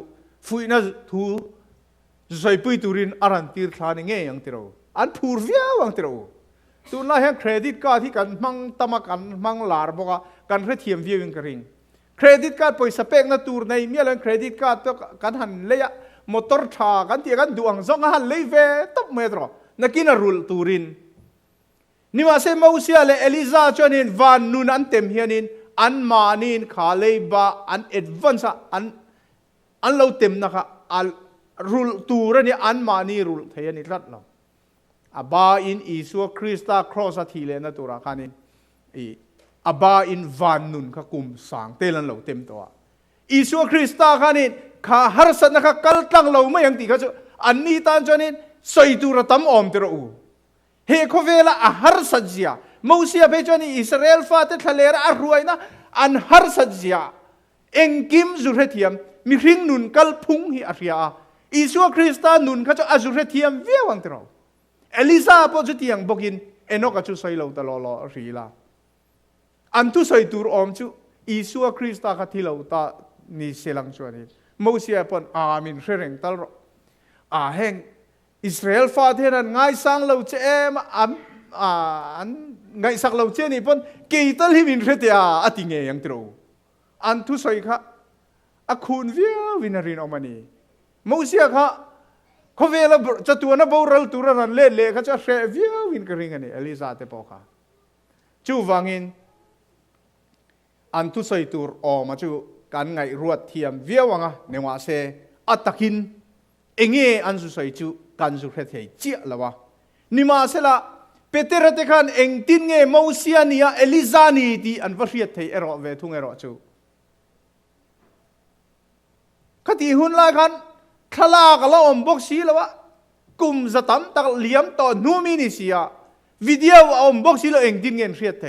ฟุยนัสทูใจปุยตูรินอารันติรทานเงี้ยยังติโรอันพูดวิวังติโรตัวนั้นให้เครดิตการ์ดที่กันมังตามกันมังลาร์บอกกันเทียมวิวงกริงเครดิตการ์ดไปสเปกนัตูร์ในมีอะไรเครดิตการ์ดตัวกันหันเลยะมอเตอร์ชากันที่กันดวงซองหันเลยเวตับเมตรนักกินรูลตูรินนี่ว่าเซมาอุเซียและเอลิซาจวนินวานนุนอันเต็มเฮียนินอันมานินขาเลยบาอันเอ็ดวันซ์อันเราเต็มนะคะอันรูลตูรนี่อันมานีรูลเทียนิรัตเราอาบาอินอีสัวคริสต์ครอสทีเลนะตัวราคานิน อบาอินวานนุนขกุมสางเตลันเหลาเต็มตัวอิสุคริสต์ขานินข้าฮาร์สันนะคะกัลตั้งเหลาไม่ยังตีข้าจะอันนี้ตานจนินใส่ตัวระตั้มอมเตระอูเฮโคเวล่าฮาร์สัจยามูเซียเบจนีอิสราเอลฟาเตทะเลระอรวยนะอันฮาร์สัจยาเอ็งกิมจุเรเทียมมีคริงนุนกัลพุงฮิอาริยาอิสุคริสต์นุนข้าจะอาจุเรเทียมเวียวังเตระเอลิซาปจุติยังบอกอินเอนอกจุใส่เหลาตลอดรีลาอันทุใส่ตัวอมจุอิสุคริสต์ข้าที่เหลาตานี่เซลังชวนิมูเซียปนอามินเร่งตลอดแห่งอิสราเอลฟาเทนันง่ายสังเราเจมอันง่ายสักเราเจนี่ปนเกี่ยตลหิมินเรติอาอติเงยังตรูอันทุใส่ข้าอคุณเวียวินารินอมานีมูเซียข้าเขาเวลาจะตัวนั้นบรัลตัวนั้นเล่เล่ข้าจะเสียเวียวินกริงันนี่เอลิซาเตปอกข้าจูวังอินอันทุใส่ตัวออกมาจูการไงรวดเทียมเวียวังอ่ะเนวาเซอัตตะกินเองอันสุใส่จูการสุเรเทียเจียละวะนิมาเสละเปเตระเตคันเองตินเงมูเซียนียเอลิซานีดีอันวะเรียดเทเอรอเวทุงเอรอจูคดีหุ่นลายคันขลากละอมบกสีละวะกุมจะตั้มตักเลี้ยมต่อนูมินิเซียวิดีโออมบกสีละเองตินเงินเรียดเท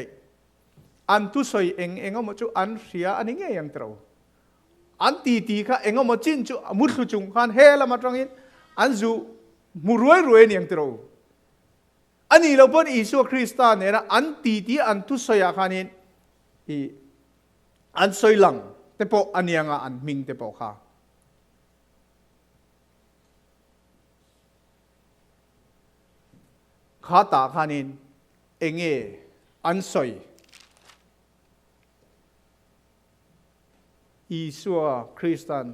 อันทุสอยเองเอามาจูอันเสียอันนี้เงยังเท่าอันตีค่ะเองเอามาจิ้นจูมุดจุงคันเฮละมาตรงนี้อันจูมุรวยนี่ยังเท่าอันนี้เราเป็นอิสุคริสต์เนี่ยนะอันตีอันทุสอยคันนี้อันสอยหลังแต่พออันยังอันมิงแต่พอค่ะข้าตาคันนี้เองอันสอยอิสุคริสต์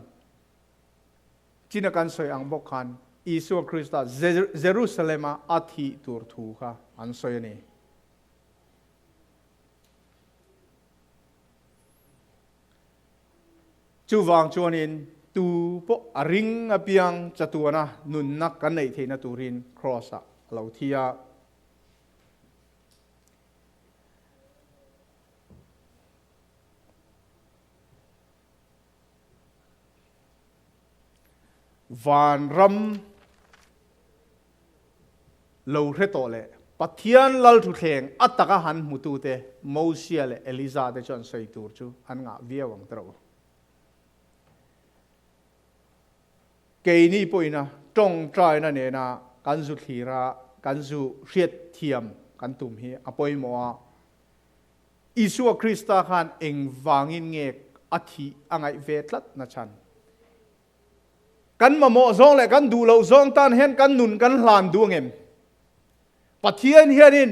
จินกันสอยอังบกขันอิสุคริสต์เยรูซาเล็มอาทิตูร์ทูค่ะอันสอยนี่จูวังจวนินตูปอริงอเปียงจัตัวนะนุนนักกันในเทนตูรินครอสเหล่าที่วานรำเลวเรโตเลปัทยานลัลทุเทงอัตตะกหันมุตุเตมูเซียเลเอลิซาเดจอนใส่ตูร์จูอันงะเวียวังตระเกนี่ป่วยนะจงใจนั่นเองนะกันสุธีระกันสุเรียดเทียมกันตุ่มเฮียอป่วยมัวอิสุคริสต์ขันเองวางินเงกอธิอังไอเวทลัดนะฉันกันมาโมซองเลยกันดูเราซองตันเห็นกันนุนกันหลานดวงเอ็มปัทเทียนเฮียนิน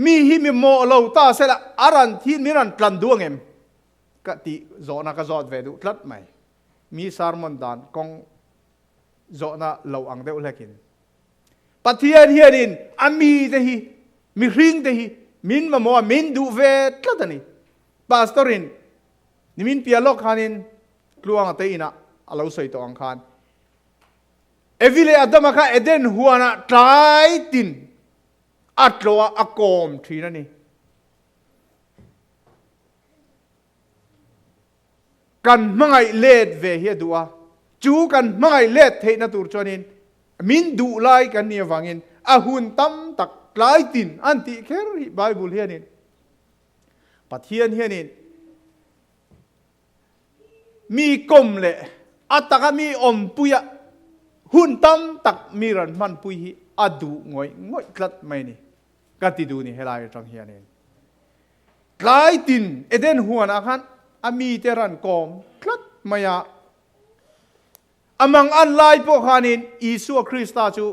มีหิมโมเราตาเสละอารันที่มิรันตันดวงเอ็มกติโจนักโจดเวดุตัดไหมมีสารมันดานกองโจนาเราอังเดวเล็กินปัทเทียนเฮียนินอามีเตหีมีริงเตหีมินมาโมมินดูเวตัดนี่ปาสตอรินนิมินเปียโลคานินกลัวงเตอินะเราใส่ตัวอังคารเอวิเลอดามะค่ะเอเดนหัวนะไตรตินอัตโลอากอมทีนั่นนี่กันมังไงเลดเวเฮียดัวจูกันมังไงเลดเทนตูร์จวนินมินดูไลกันเนี่ยฟังอินอาหุนตั้มตักไตรตินอันติเคอร์ไบเบิลเฮียนินปัทเทียนเฮียนินมีกลมเลอัตตะกมีอมปุยหุ่นตั้มตักมีรันมันปุยอดูงอยกลัดไม่นี่กัติดูนี่เฮลายจังเฮียนี่กลายตินเอเดนหัวนะคันอามีเตรันกอมกลัดมายาอามังอันไลพวกขานินอิสุคริสต์จู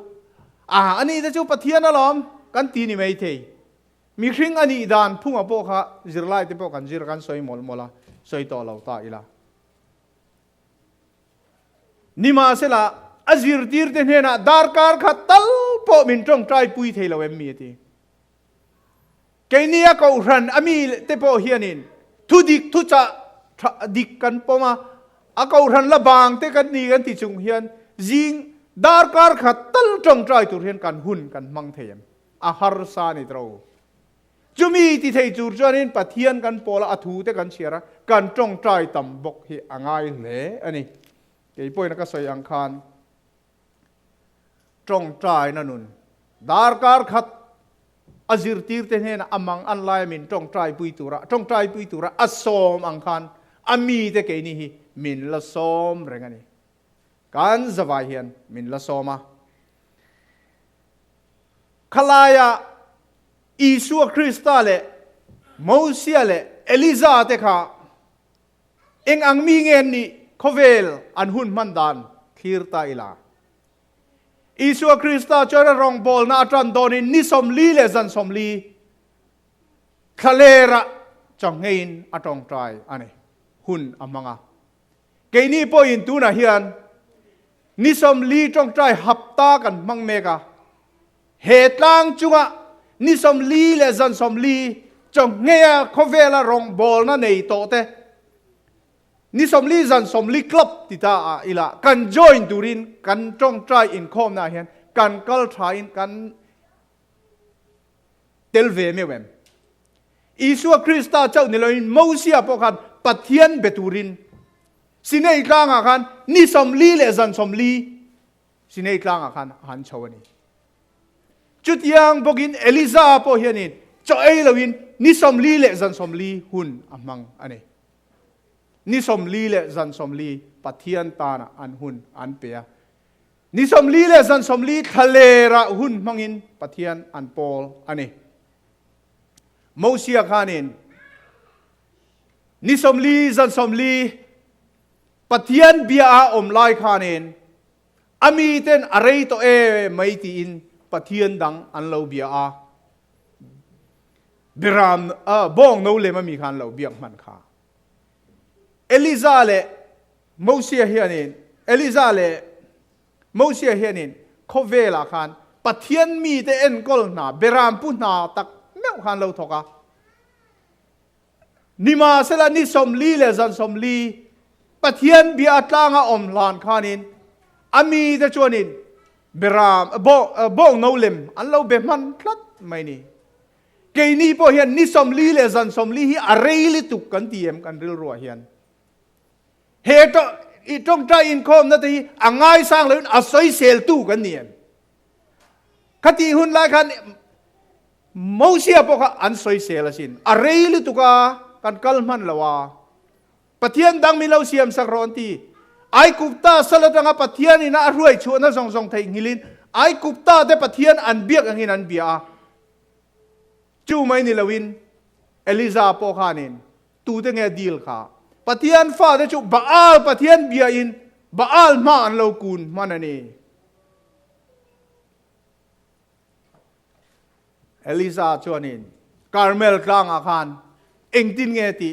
อันนี้จะจูปะเทียนนะล้อมกันตีนี่ไม่เทมีครึ่งอันนี้ดานพุ่งอพวกขาจิรไลที่พวกกันจิรกันสวยหมดละสวยต่อเราตาอีละนี่มาเสละอจิรตีร์เทนเฮนะดาร์การขัดตัลโปมินจงใจปุยเทลเวมมีทีเกนี่ก็รันอามีเตโปเฮียนินทุดิกทุจะดิกกันปมาอากูรันละบางเตกันนี่กันติจุงเฮียนจิงดาร์การขัดตัลจงใจตุเฮียนกันหุ่นกันมังเทียมอาหารสานิตเรา จุมีที่เทจูจวนนี้ปะเทียนกันโปละอทูเตกันเชียระกันจงใจต่ำบกที่อ่างไงเละอันนี้เกี่ยป่วยนักสอยอังคารจงใจนั่นนุนดาร์การขัดอจิรตีร์เตเนนอามังอันไลมินจงใจปุยตุระจงใจปุยตุระอสอมอังคารอามีเตเกนี่ฮิมินละสอมเรงนี้การสบายเฮียนมินละสอมาขลายาอิสุคริสต์เลโมเสสเลเอลิซาเตค่ะเอ็งอังมีเงินนี่คเวลอันหุ่นมันดานคีร์ตาอิลาอิสุคริสต์จอยรองบอลนาจันโดนินิสมลีเลซันสมลีคาเลระจังเงินอัตองใจอันนี้หุ่นอามังอ่ะเกนี่พออินตูน่ะเฮียนนิสมลีจังใจหับตากันมังเมกาเหตุลังจุงะนิสมลีเลซันสมลีจังเงียคเวลารองบอลนั่นในโตเตนิสมลีซันสมลีคลับติตาอิละกันจอยดูรินกันจงใจอินคอมนาเฮียนกันกัลทรายกันเตลเวเมเวมอิสุคริสต์เจ้าในเลยโมเสสพวกกันปะเทียนเบตูรินสิเนกลางอาคันนิสมลีเลซันสมลีสิเนกลางอาคันหันชาวนี้จุดยังบอกอินเอลิซาพอเฮียนินจะเอลวินนิสมลีเลซันสมลีหุ่นอามังอันนี้นิสมลีเลซันสมลีปะเทียนตานะอันหุ่นอันเปียนิสมลีเลซันสมลีทะเลระหุ่นมังอินปะเทียนอันโปลอันนี้โมเสสขานินนิสมลีซันสมลีปะเทียนเบียอาอมไลขานินอามีเต้นอะไรตัวไม่ตีอินปะเทียนดังอันเราเบียอาเบรามบ้องโนเลมันมีการเราเบียงมันขาเอลิซาเลโมเสสเฮียนินเอลิซาเลโมเสสเฮียนินเขาเวลาคันปะเทียนมีแต่เอ็นกอลนาเบรามปุ่นนาตักแมวคันเราทกะนิมาเซลานิสมลีเลซันสมลีปะเทียนเบียตลางอมลานขานินอามีแต่จวนินเบรามบ้องโนเลมอันเราเบมันพลัดไม่นี่เกนี่พอเห็นนิสมลีเลซันสมลีฮีอะไรลิตุกันเตียมกันริลรัวเฮียนเหตุอีตรงใจอินคอมนั่นที่อ่างง่ายสร้างเลยอาศัยเซลตู้กันเนียนคดีหุ่นหลายคันโมเสสพวกอันสวยเซลสินอะไรลิตุกากันกัลมันละว่าปะเทียนดังมีเราเสียมสักรอนตีไอกุปตาสลัดงปะเทียนนี่น่ารวยชวนน่าส่งไทยงิลินไอกุปตาได้ปะเทียนอันเบียกอันนี้นันเบียจูไม่นิลวินเอลิซาโปคานินตูเตงเอดีลค่ะปะเทียนฟ้าได้จูบาอัลปะเทียนเบียอินบาอัลมาอันเรากุนมันนี่เอลิซาชวนินคาร์เมลกลางอาคารเอ็งตินเงติ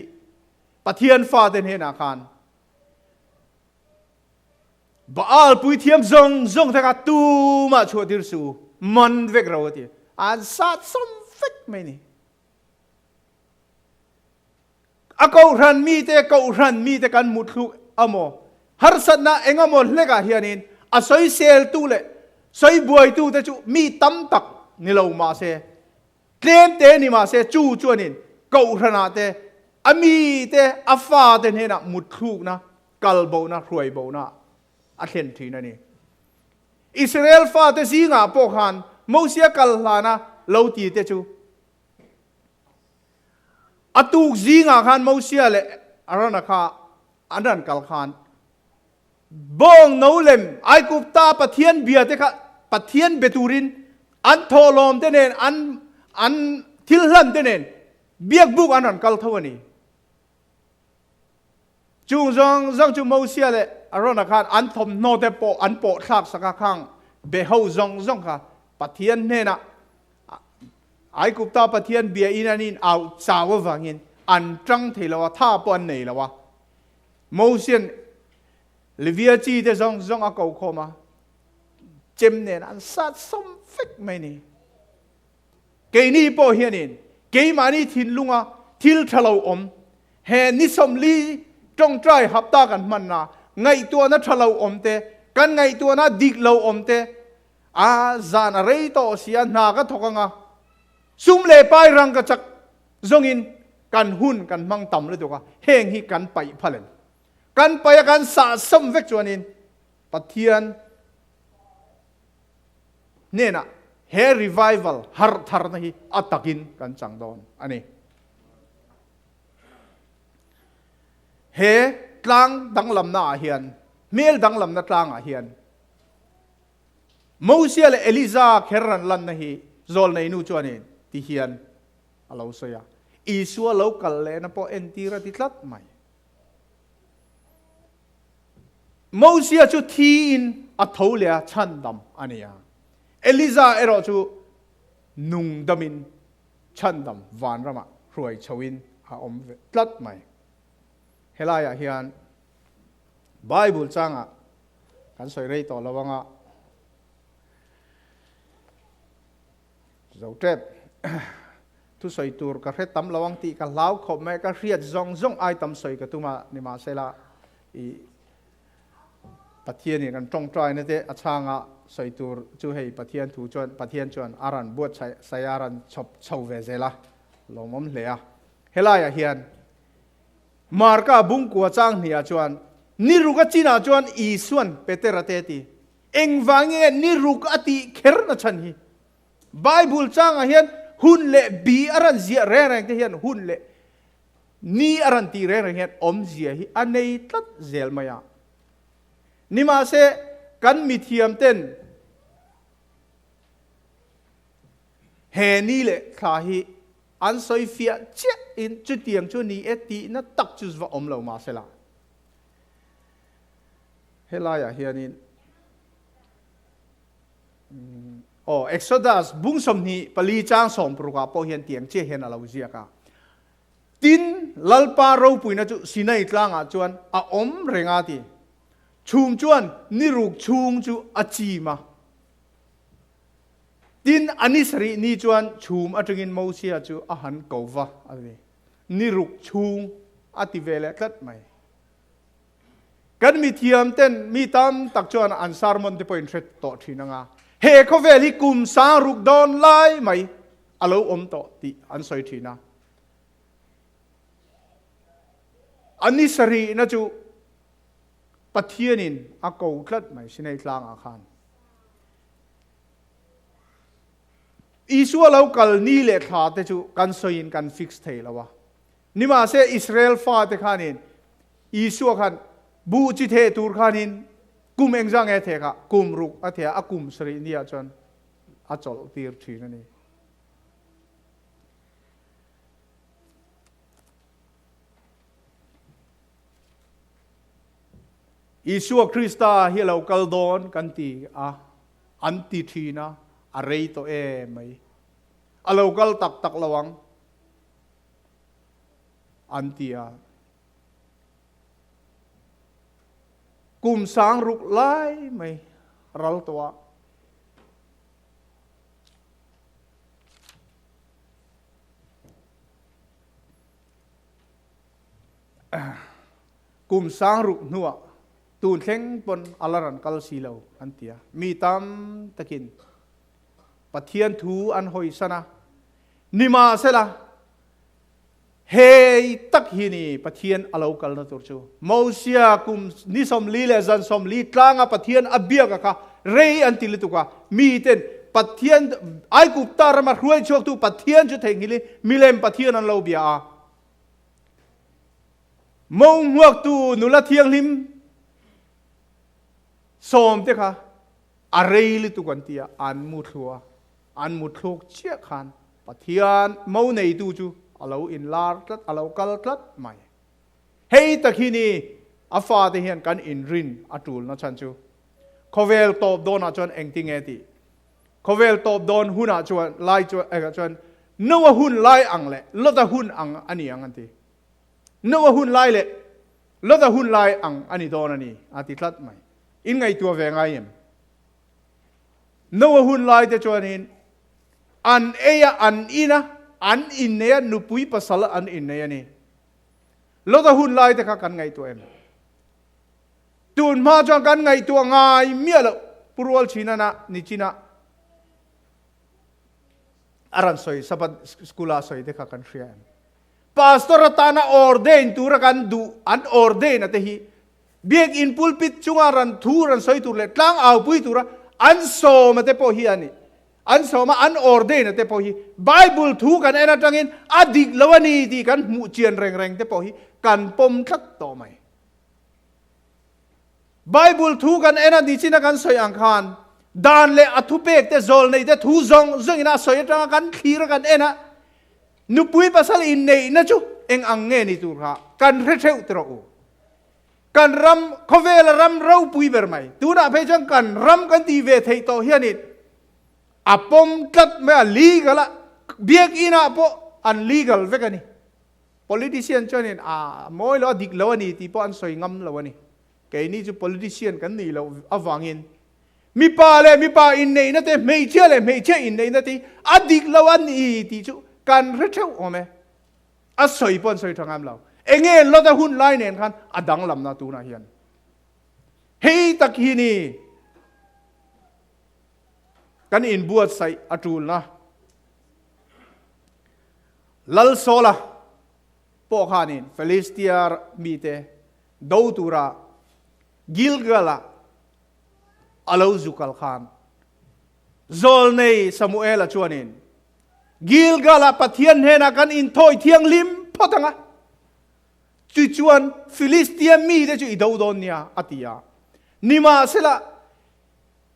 ปะเทียนฟ้าเต็นเห็นอาคารบาอัลปุยเทียมซงทั้งตูมาชัวดิรสูมันเวกเราทีอันสัตสมฟิกไม่นี่อากูรันมีแต่กูรันมีแต่กันมุดลุกอโมฮาร์สันนะเองอโมเล็กอะเฮียนินอาศัยเซลตูเล่ใส่บวยตูแต่จูมีตั้มตักนี่เรามาเสเตนเตนี่มาเสจูจวนินกูรันอาเตอามีเตอาฟาเตนเฮนะมุดลุกนะกัลโบนะรวยโบนะอาเทนทีนั่นนี่อิสราเอลฟาเตซีงาโปคันโมเสสกัลลานะเลาตีเตจูอตุกซีงาคันโมเสสเลอารันค่ะอันนั้นกัลคันบ้องโนเลมไอกุปตาปะเทียนเบียเตค่ะปะเทียนเบตูรินอันโทลอมเตเนนอันทิลลันเตเนนเบียกบุกอันนั้นกัลทวนีจูจงจูโมเสสเลอารมณ์นะครับอันทมโนเตโปอันโปทักสักครั้งเบฮาวจงค่ะปะเทียนเนี่ยนะไอกุปตาปะเทียนเบียอินานินเอาสาวฟังอินอันจังที่เราท่าปอนนี่แล้ววะโมเสสลิเวียจีเดจงอากูเข้ามาเจมเนี่ยอันสัตสมฟิกไม่นี่เกนี่โปเฮียนินเกมานี่ทินลุงอ่ะทิลทะเลาอมเฮนิสมลีจงใจหับตากันมันนะไงตัวนั้นทะเลาอมเตกันไงตัวนั้นดิกเลาอมเตจานอะไรต่อเสียนาก็ทกังอ่ะซุ่มเล่ไปรังกระจัก zongin kan hun kan mang tam le doka heng hi kan pai phalen kan pai kan sa som vek chuanin pathian nena he revival har thar na hi atakin kan changdon ani he tlang danglam na hian mel danglam na tlang a hian Moses le Eliza kherran lan na hi zol nei nu chuanin ti hian alo soya isua local le na po entira ti tlat mai Moses chu thi in a tholia chan dam ania Eliza ero chu nung damin chan dam van rama ruai chawin a om tlat mai helaya hian Bible changa kan soi rei to lawanga dấu trép thu soi tur ka hret tam lawang ti ka lau khop me ka riat zong zong ai tam soi ka tuma ni ma sela I pathian ni kan tong trai na te achanga soi tur chu hei pathian thu chuan pathian chuan aran buat sai aran chop chau ve zela lomom hlea helaya hian marka bung kwa chang hnia chuan niruka china chuan I suan petera te ti engwange niruk ati kher na chan hi Bible chang a hian hun le bi aran zia re reng te hian hun le ni aran ti re reng hian om zia hi anei tlat zel maya ni ma se kan mi thiam ten he ni le kha hi an soi fia che in chu tiang chu ni eti na tak chu va om lo ma se la helaya hianin Exodus bung som ni pali chang som pruka po hian tiang che hian alo zia ka tin lalpa ro puina chu sinai tlanga chuan a om renga ti chung chuan niruk chung chu achi ma tin anisari ni chuan chum atringin mosia chu a han kova ave niruk chung ati vele tlat mai kan mi thiam ten mi tam tak chuan an sarmon te point thret to thinanga he ko veli kum sa ruk don lai mai alo om to ti an soi thina ani sari na chu pathianin a ko tlat mai sinai tlang a khan isu lo kal ni le tha te chu kan soin kan fix thei lawa nima se Israel fa te khanin isu khan bu chi the tur khanin kum engzang e the kha kum ruk a the a kum sri nia chon a chol tir thina ni Isu Krista hi lo kal don kan ti a anti thina a rei to e mai a lo kal tak tak lawang anti a kum sang ruk lai mai ral towa kum sang ruk nuwa tun thleng pon alaran kal silo antia mi tam takin pathian thu an hoi sana nima sela hei tak hi ni pathian alo kal na tur chu mosia kum ni som li le zan som li tlanga pathian abia ka rei anti lituka mi ten pathian ai kup tar ma hruai chok tu pathian chu thengili milem pathian an lo bia mong huak tu nula thiang lim som te kha a rei litu kan tia an mu thua an mu thlok chia khan pathian mo nei tu chu alo in lar tlat alo kal tlat mai hei takhini afa te hian kan in rin atul na chan chu khovel top don a chon engting eti khovel top don huna chuan lai chuan no hun lai ang le lota hun ang ani ang anti no hun lai le lota hun lai ang ani don ani ati tlat mai in ngai tua ve ngai em no hun lai te chuan in an eya an ina an in ne nu pui pasal an in ne ni lota hun lai te kha kan ngai tu em tun ma chang kan ngai tu ngai mia lo purwal china na ni china aran soi sabat skula soi te kan rian pastor tana ordain tura kan du an ordain ate hi biak in pulpit chungaran thuran soi tur le tlang au pui tura an so mate po hi ani an so ma an ordain ate po hi bible thu kan ena tangin adik lawani ti kan mu chian reng reng te po hi kan pom thak to mai bible thu kan ena di china kan soi angkhan dan le athu pek te zol nei te thu zong zong ina soi tanga kan khira kan ena nupui pasal in nei na chu eng ang nge ni tur ha kan re theu tro kan ram khovel ram rau pui ber mai tu na phe chang kan ram kan ti ve thei to hian it apom tat me legal biak ina po unlegal ve kani politician chonin moi lo dik lo ni ti po an soi ngam lo ni ke ni chu politician kan ni lo awangin mi pa in nei na te mei che in nei na ti adik lo an ni ti chu kan re theu ome a soi pon soi thangam lo enge lo ta hun lai nen khan adang lam na tu na hian hei tak hi ni kan in buat sai atul na lal sola po khanin Philistia mi te do tura Gilgala alo zukal khan zol nei Samuel achuanin Gilgala pathian hena kan in thoi thiang lim photanga chuan Philistia mi de chu idau don nia atia nima sela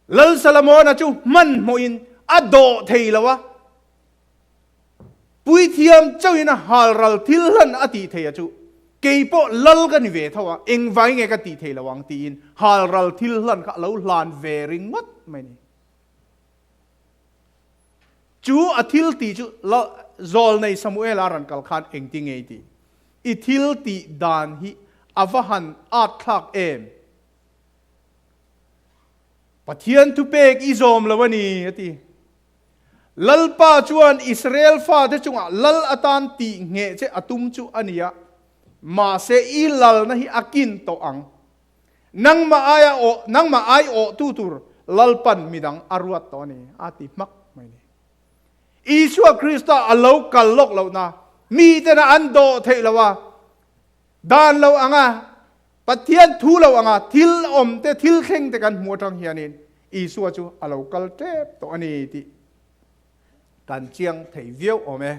lal Salamon achu man moin ado theilawa pui thiam chawina halral thilhan ati thei achu keipo lal kan ve thawa eng vai nge ka ti theilawang tin halral thilhan kha lo hlan ve ring mat mai ni chu athil ti chu zol nei Samuel aran kal khan eng ti ngei ti ithil ti dan hi avahan athak em pathian tu pek izom lawani ati lalpa chuan Israel fa te chunga lal atan ti nge che atum chu ania ma se i lal na hi akin to ang nang ma ai o tutur lalpan midang arwat to ni ati mak mai ni Isua Krista alo kallok lo na mi te na ando theilawa dan lo anga pathian thu lo anga thil om te thil kheng te kan mu tang hianin Isua chu alo kal tep to ani ti kan chiang thei viau ome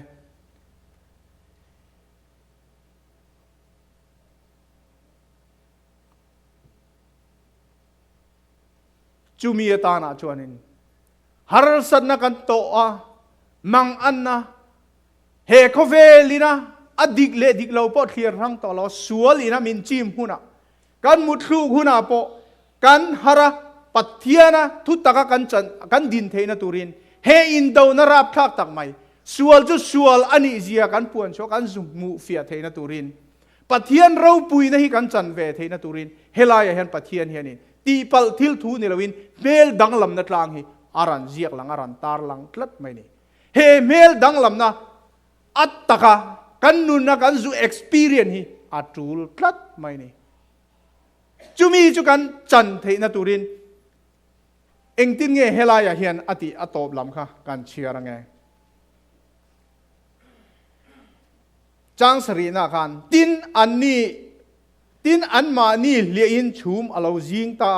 chumi ta na chuanin har san na kan to a mang anna he khovelina adik le dik lo pot khiar rang to lo sualina min chim huna kan muthu huna po kan hara pathiana thu taka kan din theina turin he in do na rap thak tak mai sual chu sual ani zia kan puan cho kan zum mu fia theina turin pathian ro pui na hi kan chan ve theina turin helaya hen pathian hianin ti pal thil thu ni lawin mel danglam na tlang hi aran ziak lang aran tar lang tlat mai ni he mel danglam na attaka kan nun na kan zu experience hi atul tlat mai ni chumi chu kan chan theina turin engtin nge helaya hian ati atop lam kha kan chiara nge chang sari na khan tin an ma ni le in chum alo jing ta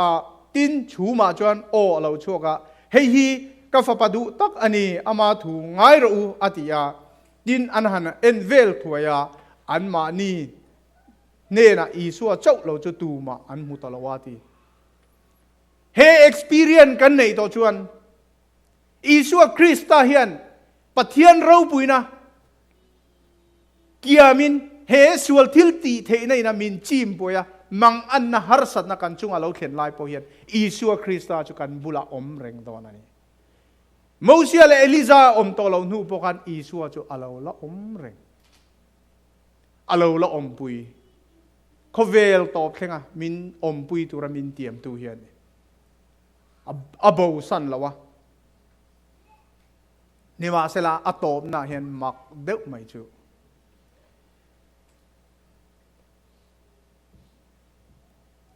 tin chuma chuan o alo choka hei hi ka fa padu tak ani ama thu ngai ro atia tin an han en vel thuaya an ma ni ne na isua chau lo chu tu ma an mu talawati he experience kan nei to chuan Isua Krista hian pathian ro puina kiamin he sual thil ti theina ina min chim poya mang an na har sat na kan chunga lo khen lai po hian Isua Krista chu kan bula om reng don ani Mosia le Eliza om to lo nu po kan Isua chu alo la om reng alo la om pui khovel top khenga min om pui tu ra min tiam tu hian abo san lawa niwa sela atop na hian mak deuh mai chu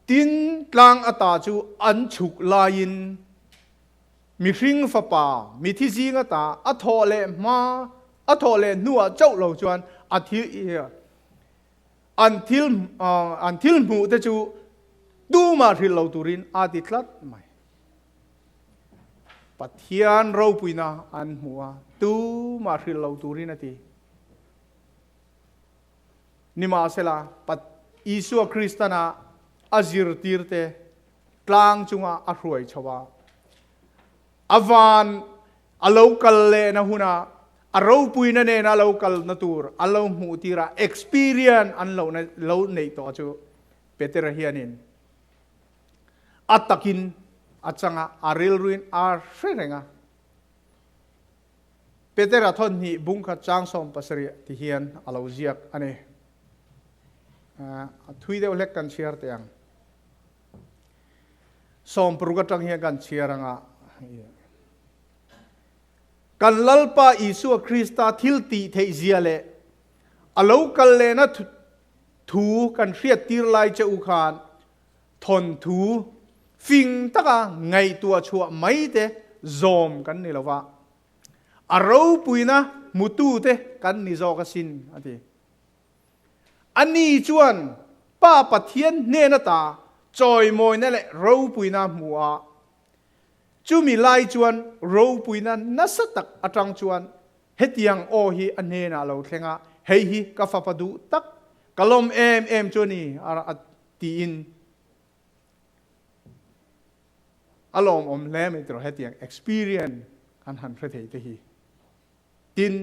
tin tlang ata chu an chuk lain มีริงฟ้าป่ามีที่จีงตาอัทอเลมาอัทอเลนัวเจ้าเหล่าจวนอัทิอันทิลหมูเตจูดูมาทิลเหล่าตุรินอาติตลัดไม่ปัทยานเราปุยนาอันหัวดูมาทิลเหล่าตุรินนาทีนิมาเสลาปัตอิสุคริสตนาอาจิรตีร์เตกลางจุงอารวยชวาอวานอโลกัลเลนะหุนาอารปุยนันเนนะอโลกัลนตูร์อโลหูตีระ experience อันเราในตัวจูเปเตอร์เฮียนินอัตตะกินอัจฉริอาริลรุนอาเสรงะเปเตอร์ทอนนี่บุ้งขัดจางสมปัสริที่เฮียนอโลเจียกอันนี้ทุยเดียวเล็กกันเชียร์เตียงสมปรุกจังเฮียกันเชียร์งะกันลัลปาอิสุคริสต์ทิลตีเทเซียเลอโลกัลเลนะทูกันเรียดตีร์ไลเจ้าขานทนทูฟิงตะกะไงตัวชัวไม่เตซอมกันนี่ละวะอารมปุยนะมุตูเตกันนิจอกสินอันนี้ชวนป้าปะเทียนเนนตาจอยมอยนั่นแหละเราปุยนะมัวจูมีไลชวนเราปุยนะนัสตักอจังชวนเฮตียงโอฮีอันเนน่าเราเทงะเฮฮีกาฟาปดูตักกลมเอ็มชวนี่อาตีอินอารมณ์อมแลไม่ตรอเฮตียง experience อันหันพระเทยตีติน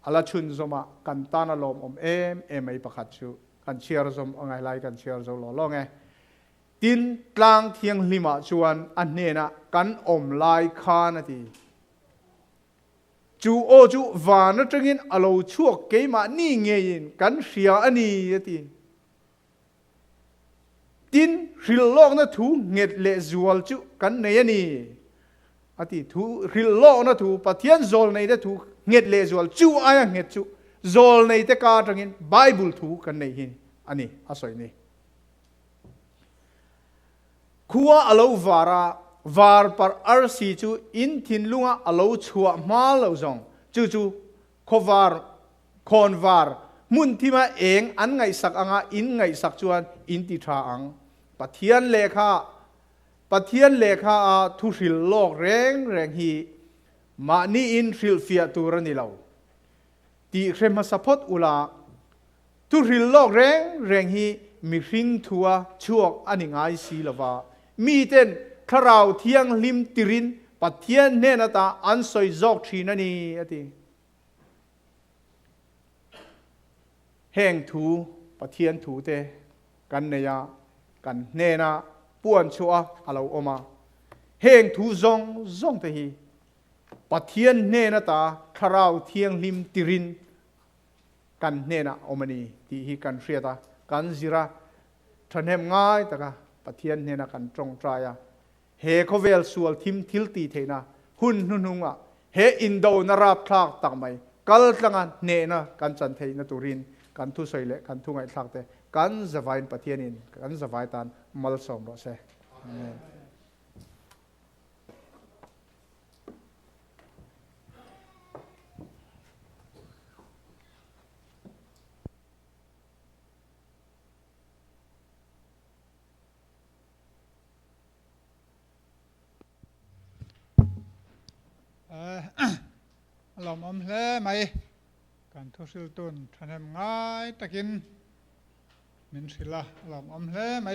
อาลาชุนสมากันตานอารมณ์อมเอ็มไม่ประคัดชูกันเชียร์สมอะไรไล่กันเชียร์สมหล่อล่อไงตินกลางเทียงลิมาชวนอันเนนะกันอมไล่คานาทีจูโอจูวานจังอินอโลชั่วเกมานี่เงียนกันเสียอันนี้ทีตินริลโลกนะทูเงดเลจวลจูกันเนียนี่อติทูริลโลกนะทูปะเทียนโซลในเดทูเงดเลจวลจูอายังเงดจูโซลในเตกาจังอินไบเบิลทูกันในหินอันนี้อาศัยนี่ขัวอโลวาระวาร์ปาร์อาร์ซีจูอินทินลุงอโลชัวมาเลวจงจูขวาร์คอนวาร์มุนที่มาเองอันไงสักอ่างอินไงสักจวนอินติทราอังปะเทียนเลขาทุริลโลกแรงฮีมานี่อินริลเฟียตูรันนี่เราตีเครมาสปอตอุลาทุริลโลกแรงฮีมีริงทัวช่วงอันนี้ง่ายสีละว่ามีเต้นคราวเทียงลิมติรินปะเทียนเนนตาอันสอยจอกทีนั่นนี่อติแห่งถูปะเทียนถูเตกันเนียกันเนนะป่วนชัวอาเราออกมาแห่งถูจงเตหีปะเทียนเนนตาคราวเทียงลิมติรินกันเนนะอมานีที่ฮีกันเสียตากันจิระทันเหมง่ายตะกะปะเทียนเนนะกันตรงใจอะเฮโคเวลส่วนทิมทิลตีเทนะหุ่นนุ่งอ่ะเฮอินโดนาราบทากตักไม่กัลตังอันเนนะกันจันเทนตุรินกันทุสอยเละกันทุงไอทักเตกันจะไว้ปะเทียนินกันจะไว้ตันมัลสมรสเซเราอมเล่ไหมการทุสิลตุนทันเหมง่ายตะกินมินสิละเราอมเล่ไหม